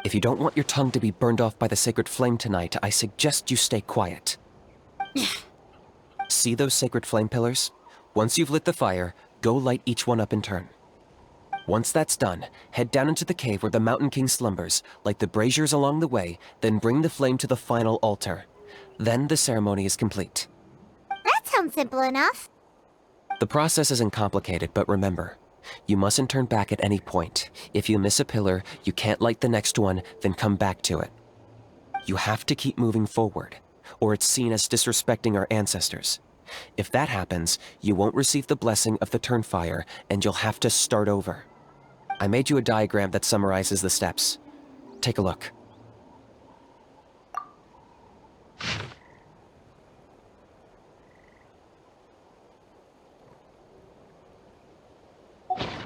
If you don't want your tongue to be burned off by the sacred flame tonight, I suggest you stay quiet. See those sacred flame pillars? Once you've lit the fire, go light each one up in turn. Once that's done, head down into the cave where the Mountain King slumbers, light the braziers along the way, then bring the flame to the final altar. Then the ceremony is complete. That sounds simple enough. The process isn't complicated, but remember, you mustn't turn back at any point. If you miss a pillar, you can't light the next one, then come back to it. You have to keep moving forward, or it's seen as disrespecting our ancestors. If that happens, you won't receive the blessing of the Turnfire, and you'll have to start over. I made you a diagram that summarizes the steps. Take a look.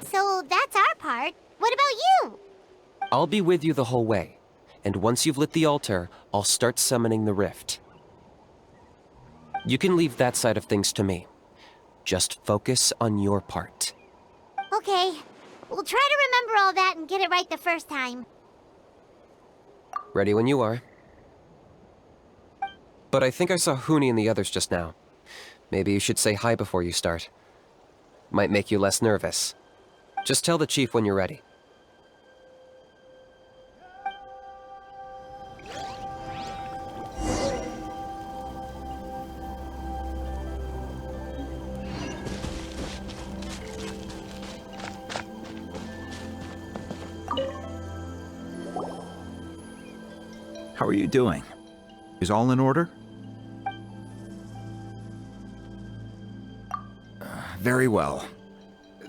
So that's our part. What about you? I'll be with you the whole way, and once you've lit the altar, I'll start summoning the rift. You can leave that side of things to me. Just focus on your part. Okay. We'll try to remember all that and get it right the first time. Ready when you are. But I think I saw Huni and the others just now. Maybe you should say hi before you start. Might make you less nervous. Just tell the chief when you're ready. How are you doing? Is all in order? Very well.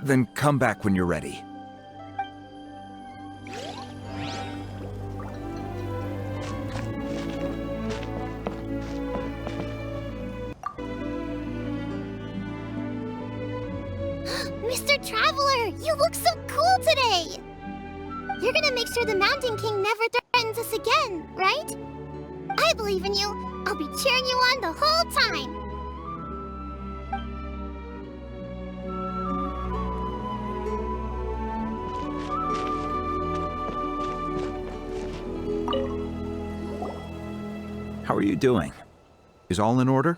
Then come back when you're ready. Mr. Traveler, you look so cool today! You're gonna make sure the Mountain King never threatens us again, right? I believe in you. I'll be cheering you on the whole time. How are you doing? Is all in order?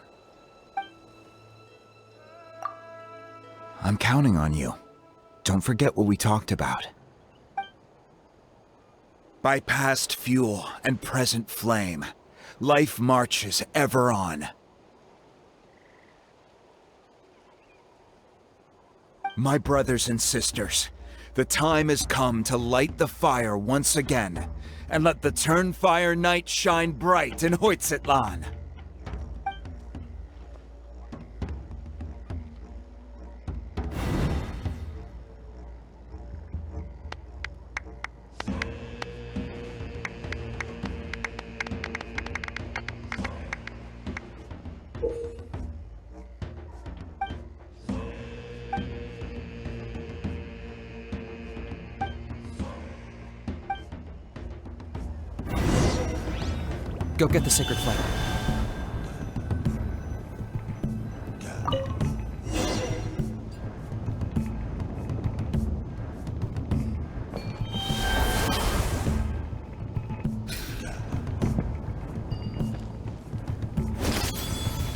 I'm counting on you. Don't forget what we talked about. By past fuel and present flame, life marches ever on. My brothers and sisters, the time has come to light the fire once again, and let the Turnfire night shine bright in Hoytzitlan. Go get the sacred flame.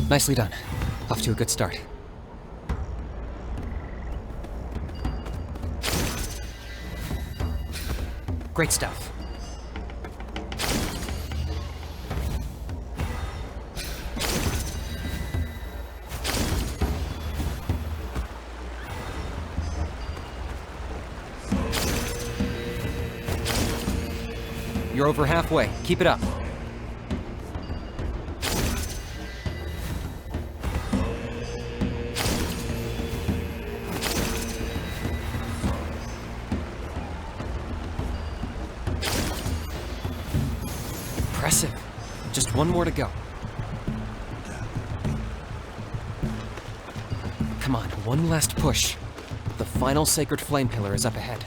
Nicely done. Off to a good start. Great stuff. You're over halfway. Keep it up. Impressive. Just one more to go. Come on, one last push. The final sacred flame pillar is up ahead.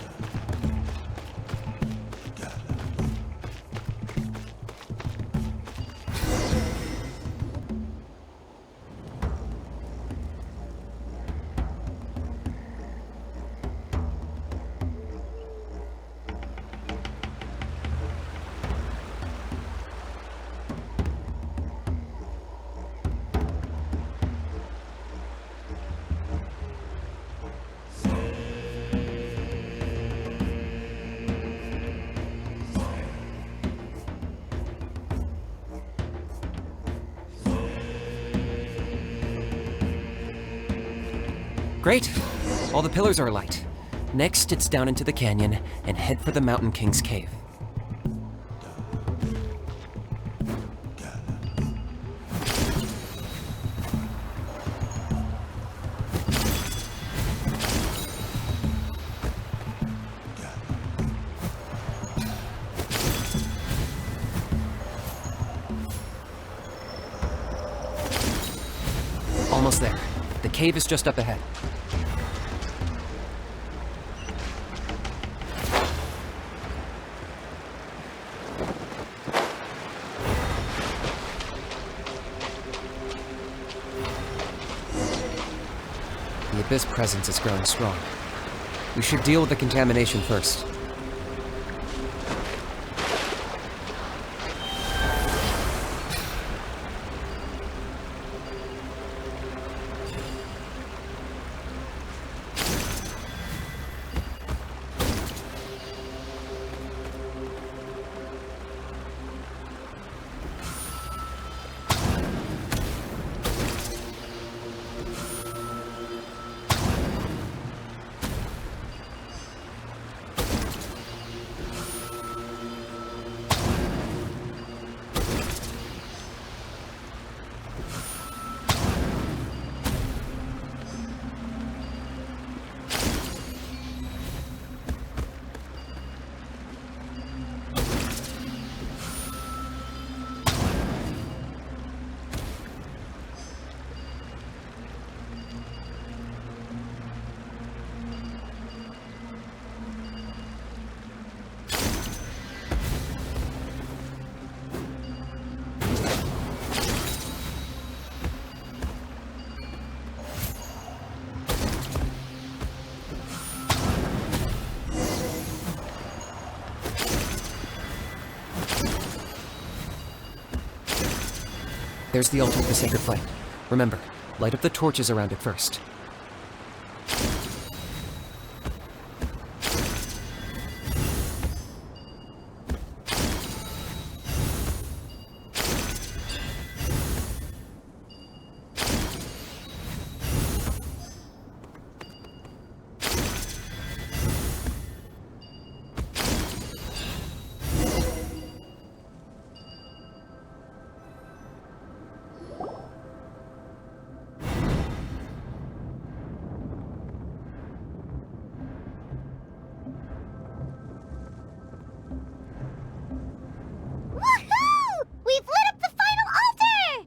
Great! All the pillars are alight. Next, it's down into the canyon and head for the Mountain King's cave. Almost there. The cave is just up ahead. Abyss presence is growing strong. We should deal with the contamination first. There's the altar of the sacred flame. Remember, light up the torches around it first. Woohoo! We've lit up the final altar!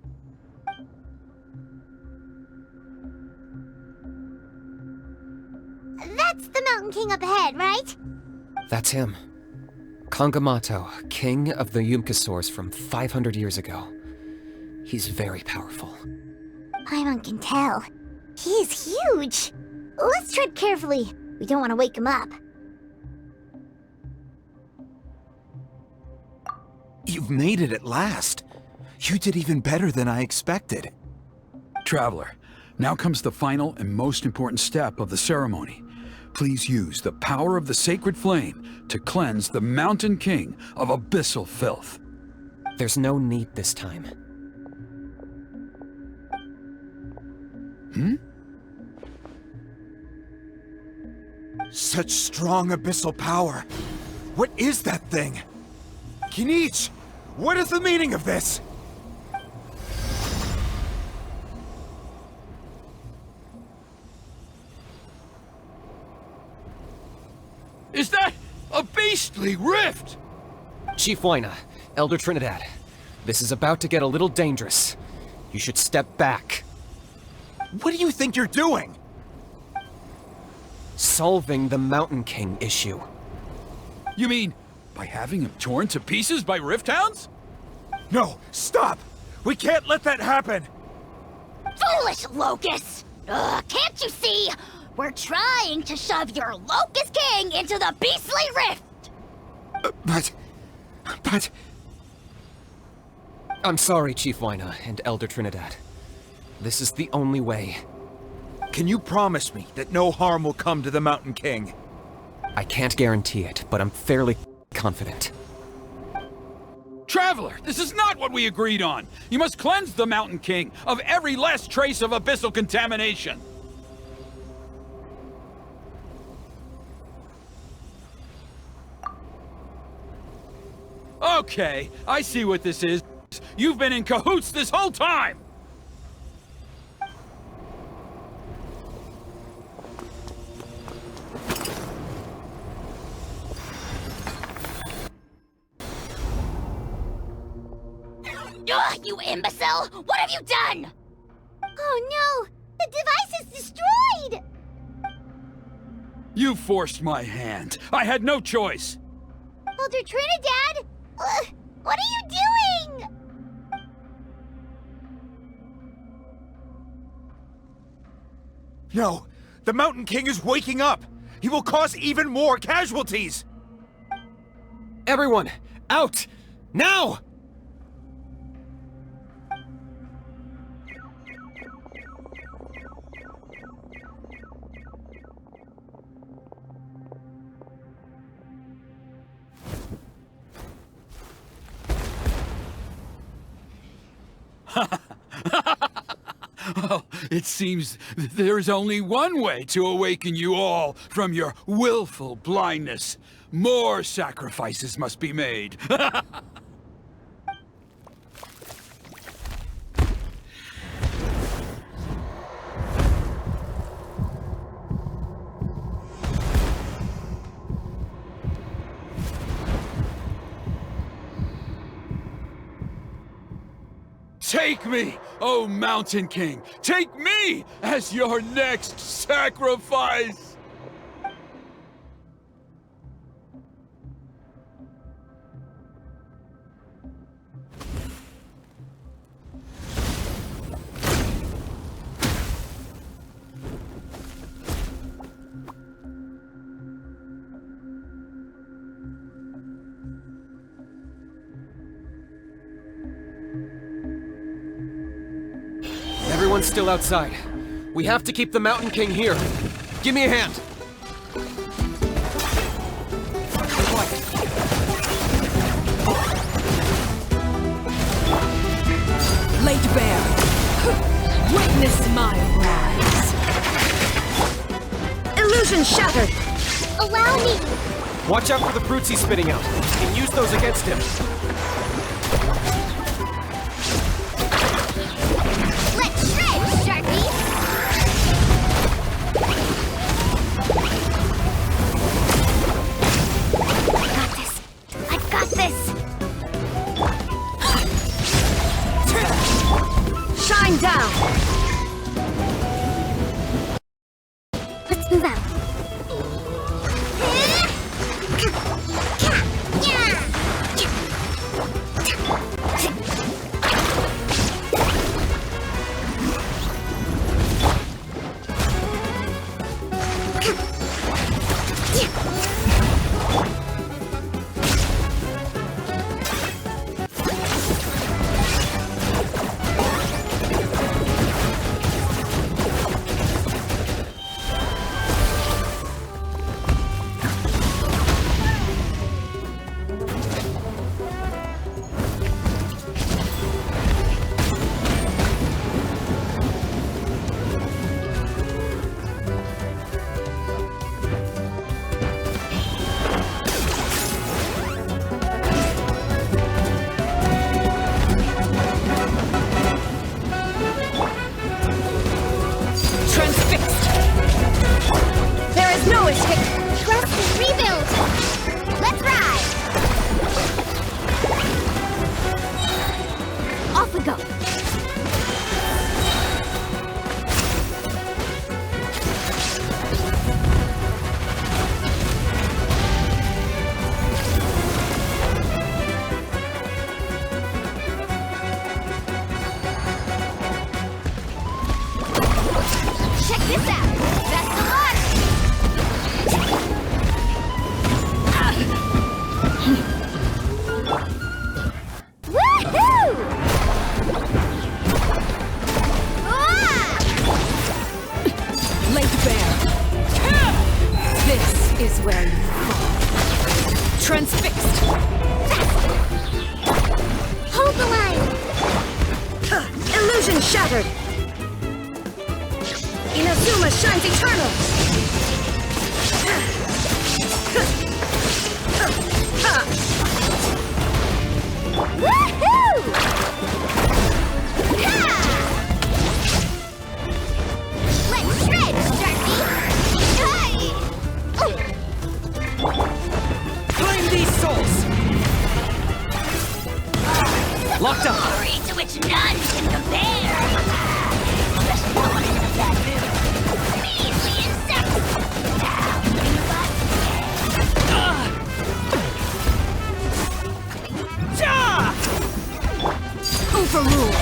That's the Mountain King up ahead, right? That's him. Kangamato, king of the Yupanqui from 500 years ago. He's very powerful. Paimon can tell. He is huge. Let's tread carefully. We don't want to wake him up. You've made it at last. You did even better than I expected. Traveler, now comes the final and most important step of the ceremony. Please use the power of the sacred flame to cleanse the Mountain King of abyssal filth. There's no need this time. Such strong abyssal power. What is that thing? Kinich, what is the meaning of this? Is that a beastly rift? Chief Huayna, Elder Trinidad, this is about to get a little dangerous. You should step back. What do you think you're doing? Solving the Mountain King issue. You mean by having him torn to pieces by rift hounds? No, stop! We can't let that happen! Foolish Locust! Can't you see? We're trying to shove your Locust King into the beastly rift! But... I'm sorry, Chief Huayna and Elder Trinidad. This is the only way. Can you promise me that no harm will come to the Mountain King? I can't guarantee it, but I'm fairly confident. Traveler, this is not what we agreed on! You must cleanse the Mountain King of every last trace of abyssal contamination! Okay, I see what this is. You've been in cahoots this whole time! Ugh, you imbecile! What have you done? Oh no! The device is destroyed! You forced my hand. I had no choice. Elder Trinidad! What are you doing? No, The Mountain King is waking up! He will cause even more casualties! Everyone, out! Now! Well, it seems there's only one way to awaken you all from your willful blindness. More sacrifices must be made. Take me, O Mountain King! Take me as your next sacrifice! Everyone's still outside. We have to keep the Mountain King here. Give me a hand. Laid bare. Witness my rise. Illusion shattered. Allow me! Watch out for the fruits he's spitting out. You can use those against him. Let's shred, Sharpie! I got this! Shine down. Let's move out. Transfixed! Hold the line! Illusion shattered! Inazuma shines eternal! Woohoo! Let's shred, Sharpie! Claim these souls! Locked up! Glory to which none can compare! Especially the one in a bad mood. Measly insects! Now, in your butt. Overruled!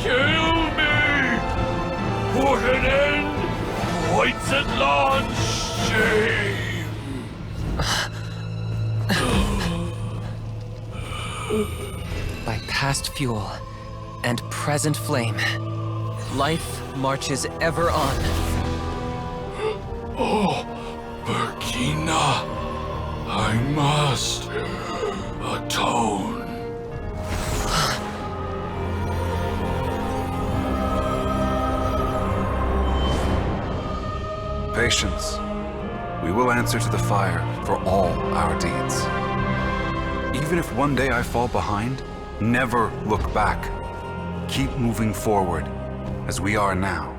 Kill me! Put an end to White's shame! By past fuel and present flame, life marches ever on. Oh, Burkina, I must atone. Patience. We will answer to the fire for all our deeds. Even if one day I fall behind, never look back. Keep moving forward, as we are now.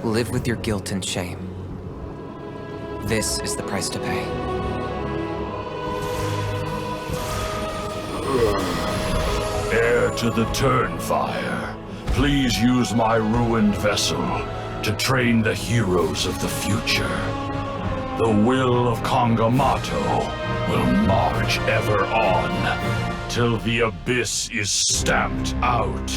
Live with your guilt and shame. This is the price to pay. Heir to the Turnfire, please use my ruined vessel to train the heroes of the future. The will of Kangamato will march ever on, till the abyss is stamped out.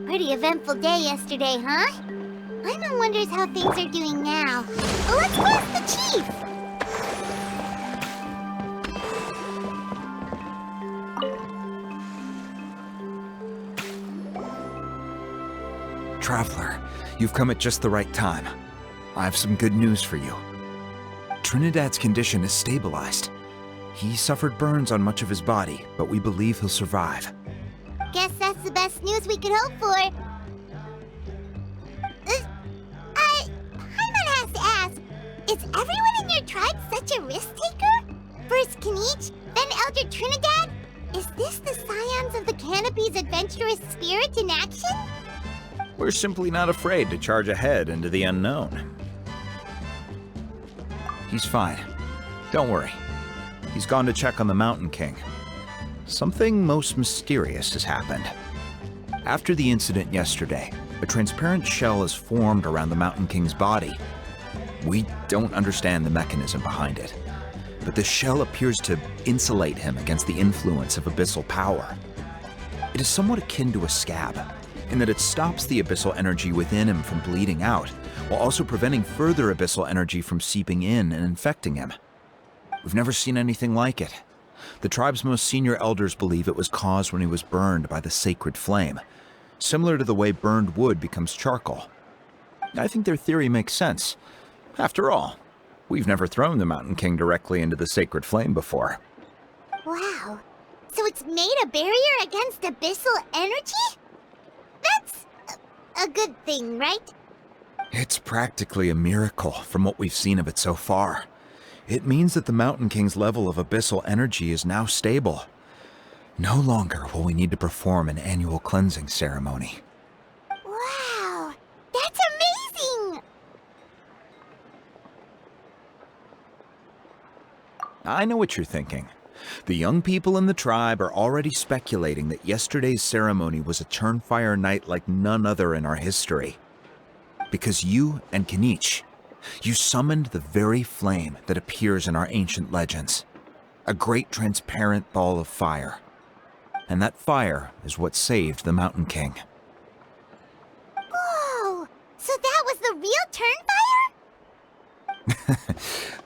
Pretty eventful day yesterday, huh? Paimon wonders how things are doing now. Let's go ask the chief! Traveler, you've come at just the right time. I have some good news for you. Trinidad's condition is stabilized. He suffered burns on much of his body, but we believe he'll survive. Guess that's the best news we could hope for. Paimon has to ask, is everyone in your tribe such a risk-taker? First Kinich, then Elder Trinidad? Is this the Scions of the Canopy's adventurous spirit in action? We're simply not afraid to charge ahead into the unknown. He's fine. Don't worry. He's gone to check on the Mountain King. Something most mysterious has happened. After the incident yesterday, a transparent shell has formed around the Mountain King's body. We don't understand the mechanism behind it, but the shell appears to insulate him against the influence of abyssal power. It is somewhat akin to a scab, in that it stops the abyssal energy within him from bleeding out, while also preventing further abyssal energy from seeping in and infecting him. We've never seen anything like it. The tribe's most senior elders believe it was caused when he was burned by the sacred flame, similar to the way burned wood becomes charcoal. I think their theory makes sense. After all, we've never thrown the Mountain King directly into the sacred flame before. Wow. So it's made a barrier against abyssal energy? That's a good thing, right? It's practically a miracle from what we've seen of it so far. It means that the Mountain King's level of abyssal energy is now stable. No longer will we need to perform an annual cleansing ceremony. Wow, that's amazing! I know what you're thinking. The young people in the tribe are already speculating that yesterday's ceremony was a Turnfire night like none other in our history. Because you and Kinich, You summoned the very flame that appears in our ancient legends. A great transparent ball of fire. And that fire is what saved the Mountain King. Whoa! So that was the real Turnfire?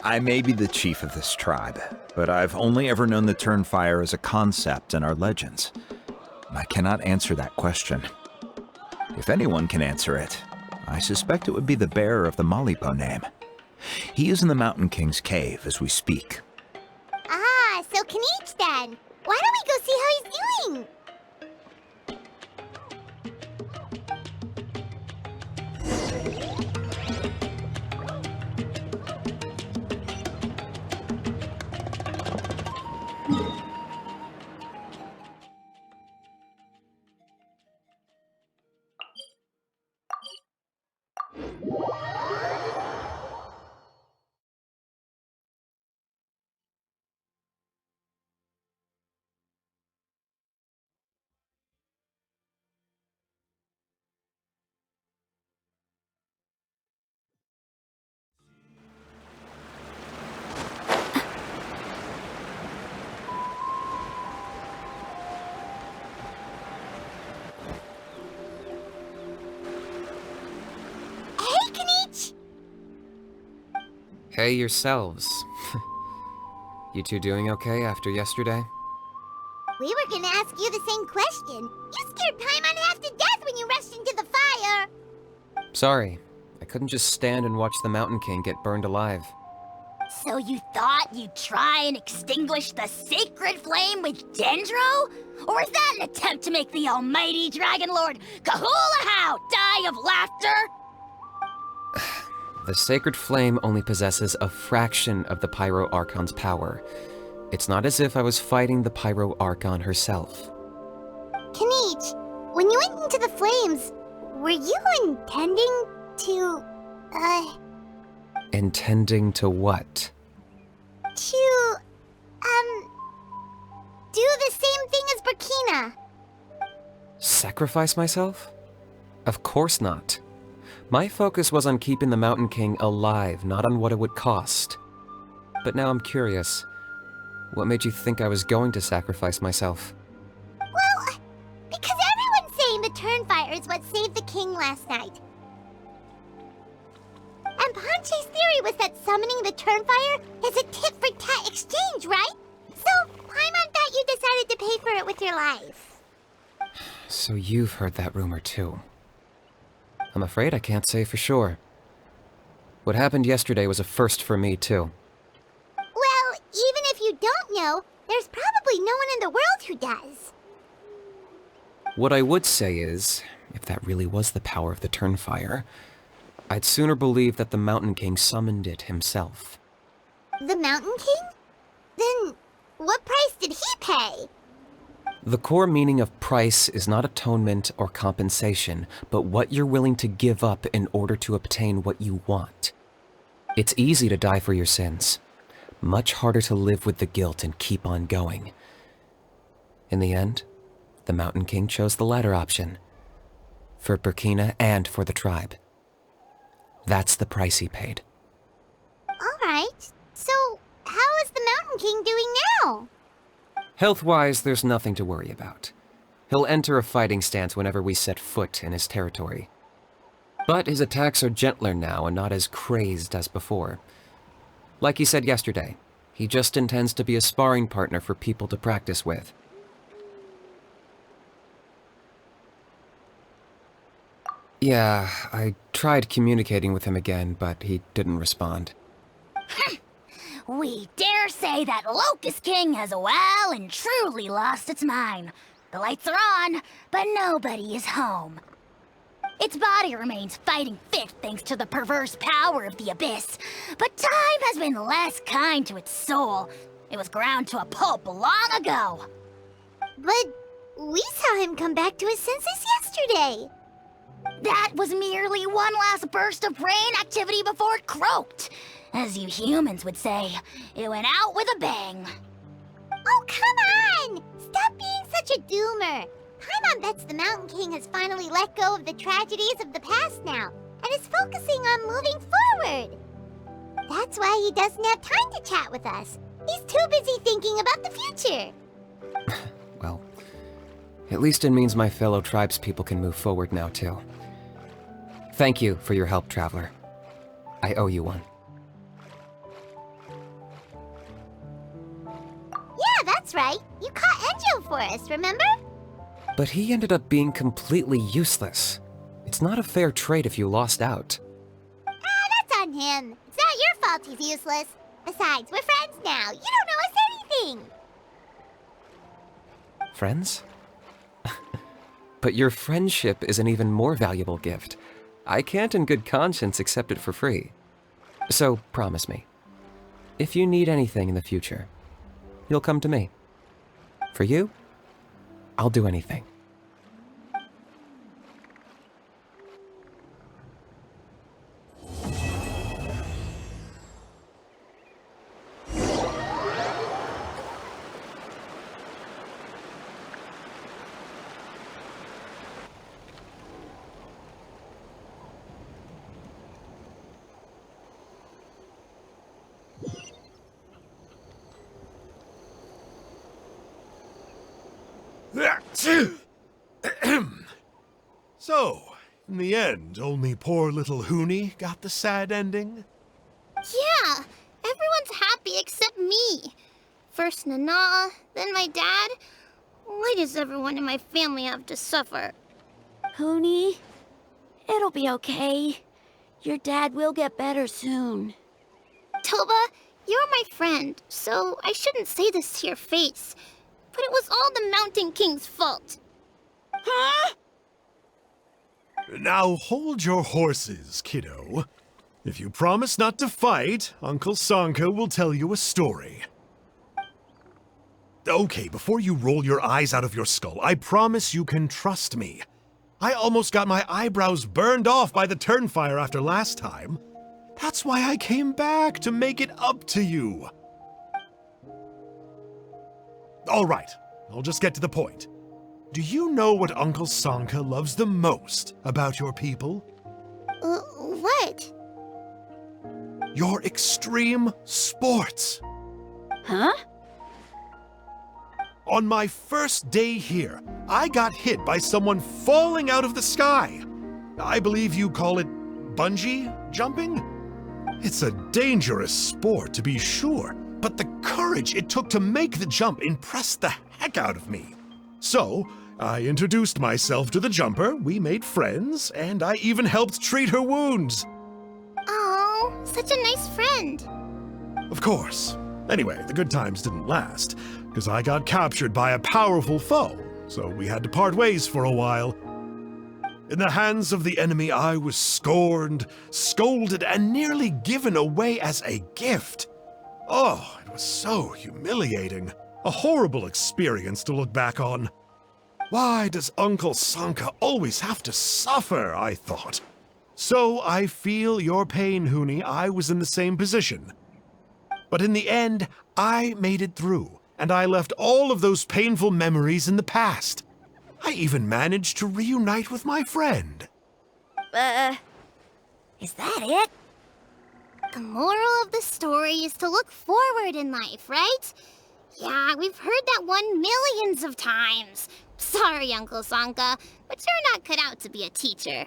I may be the chief of this tribe, but I've only ever known the Turnfire as a concept in our legends. I cannot answer that question. If anyone can answer it, I suspect it would be the bearer of the Malipo name. He is in the Mountain King's cave as we speak. Ah, so Kinich then. Why don't we go see how he's doing? Hey, Kinich! Hey yourselves. You two doing okay after yesterday? We were gonna ask you the same question. You scared Paimon half to death when you rushed into the fire. Sorry, I couldn't just stand and watch the Mountain King get burned alive. So you thought you'd try and extinguish the sacred flame with Dendro? Or is that an attempt to make the almighty Dragon Lord Kahulahow die of laughter? The sacred flame only possesses a fraction of the Pyro Archon's power. It's not as if I was fighting the Pyro Archon herself. Kinich, when you went into the flames, were you intending to, Intending to what? to, do the same thing as Burkina? Sacrifice myself? Of course not. My focus was on keeping the Mountain King alive, not on what it would cost. But now I'm curious. What made you think I was going to sacrifice myself? Well, because everyone's saying the Turnfire is what saved the king last night. And Ponche's theory was that summoning the Turnfire is a tit-for-tat exchange, right? So, Paimon thought you decided to pay for it with your life. So you've heard that rumor too. I'm afraid I can't say for sure. What happened yesterday was a first for me too. Well, even if you don't know, there's probably no one in the world who does. What I would say is, if that really was the power of the Turnfire, I'd sooner believe that the Mountain King summoned it himself. The Mountain King? Then, what price did he pay? The core meaning of price is not atonement or compensation, but what you're willing to give up in order to obtain what you want. It's easy to die for your sins. Much harder to live with the guilt and keep on going. In the end, the Mountain King chose the latter option. For Burkina and for the tribe. That's the price he paid. Alright, so how is the Mountain King doing now? Health-wise, there's nothing to worry about. He'll enter a fighting stance whenever we set foot in his territory. But his attacks are gentler now and not as crazed as before. Like he said yesterday, he just intends to be a sparring partner for people to practice with. Yeah, I tried communicating with him again, but he didn't respond. We dare say that Locust King has well and truly lost its mind. The lights are on, but nobody is home. Its body remains fighting fit thanks to the perverse power of the Abyss, but time has been less kind to its soul. It was ground to a pulp long ago. But we saw him come back to his senses yesterday. That was merely one last burst of brain activity before it croaked. As you humans would say, it went out with a bang. Oh, come on! Stop being such a doomer. Paimon bets the Mountain King has finally let go of the tragedies of the past now. and is focusing on moving forward. That's why he doesn't have time to chat with us. He's too busy thinking about the future. Well, at least it means my fellow tribespeople can move forward now, too. Thank you for your help, Traveler. I owe you one. Yeah, that's right. You caught Enjo for us, remember? But he ended up being completely useless. It's not a fair trade if you lost out. That's on him. It's not your fault he's useless. Besides, we're friends now. You don't know us anything. Friends? But your friendship is an even more valuable gift. I can't in good conscience accept it for free. So, promise me, if you need anything in the future, you'll come to me. For you, I'll do anything. So, in the end, only poor little Huni got the sad ending? Yeah, everyone's happy except me. First Nana, then my dad. Why does everyone in my family have to suffer? Huni, it'll be okay. Your dad will get better soon. Toba, you're my friend, so I shouldn't say this to your face. But it was all the Mountain King's fault. Huh? Now hold your horses, kiddo. If you promise not to fight, Uncle Sanka will tell you a story. Okay, before you roll your eyes out of your skull, I promise you can trust me. I almost got my eyebrows burned off by the Turnfire after last time. That's why I came back, to make it up to you. All right, I'll just get to the point. Do you know what Uncle Sanka loves the most about your people? What? Your extreme sports. Huh? On my first day here, I got hit by someone falling out of the sky. I believe you call it bungee jumping? It's a dangerous sport, to be sure, but the courage it took to make the jump impressed the heck out of me. So, I introduced myself to the jumper, we made friends, and I even helped treat her wounds. Oh, such a nice friend. Of course. Anyway, the good times didn't last, because I got captured by a powerful foe, so we had to part ways for a while. In the hands of the enemy, I was scorned, scolded, and nearly given away as a gift. Oh, it was so humiliating. A horrible experience to look back on. Why does Uncle Sanka always have to suffer, I thought. So I feel your pain, Huni. I was in the same position. But in the end, I made it through, and I left all of those painful memories in the past. I even managed to reunite with my friend. Is that it? The moral of the story is to look forward in life, right? Yeah, we've heard that one millions of times. Sorry, Uncle Sanka, but you're not cut out to be a teacher.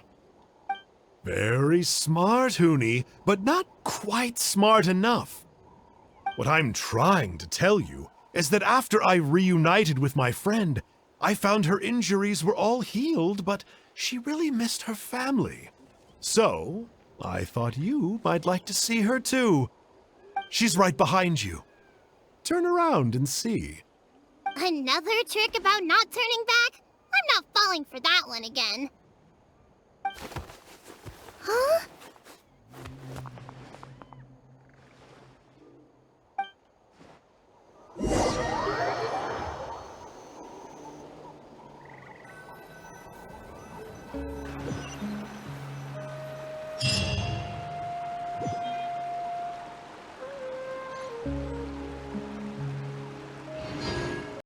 Very smart, Huni, but not quite smart enough. What I'm trying to tell you is that after I reunited with my friend, I found her injuries were all healed, but she really missed her family. So, I thought you might like to see her too. She's right behind you. Turn around and see. Another trick about not turning back? I'm not falling for that one again.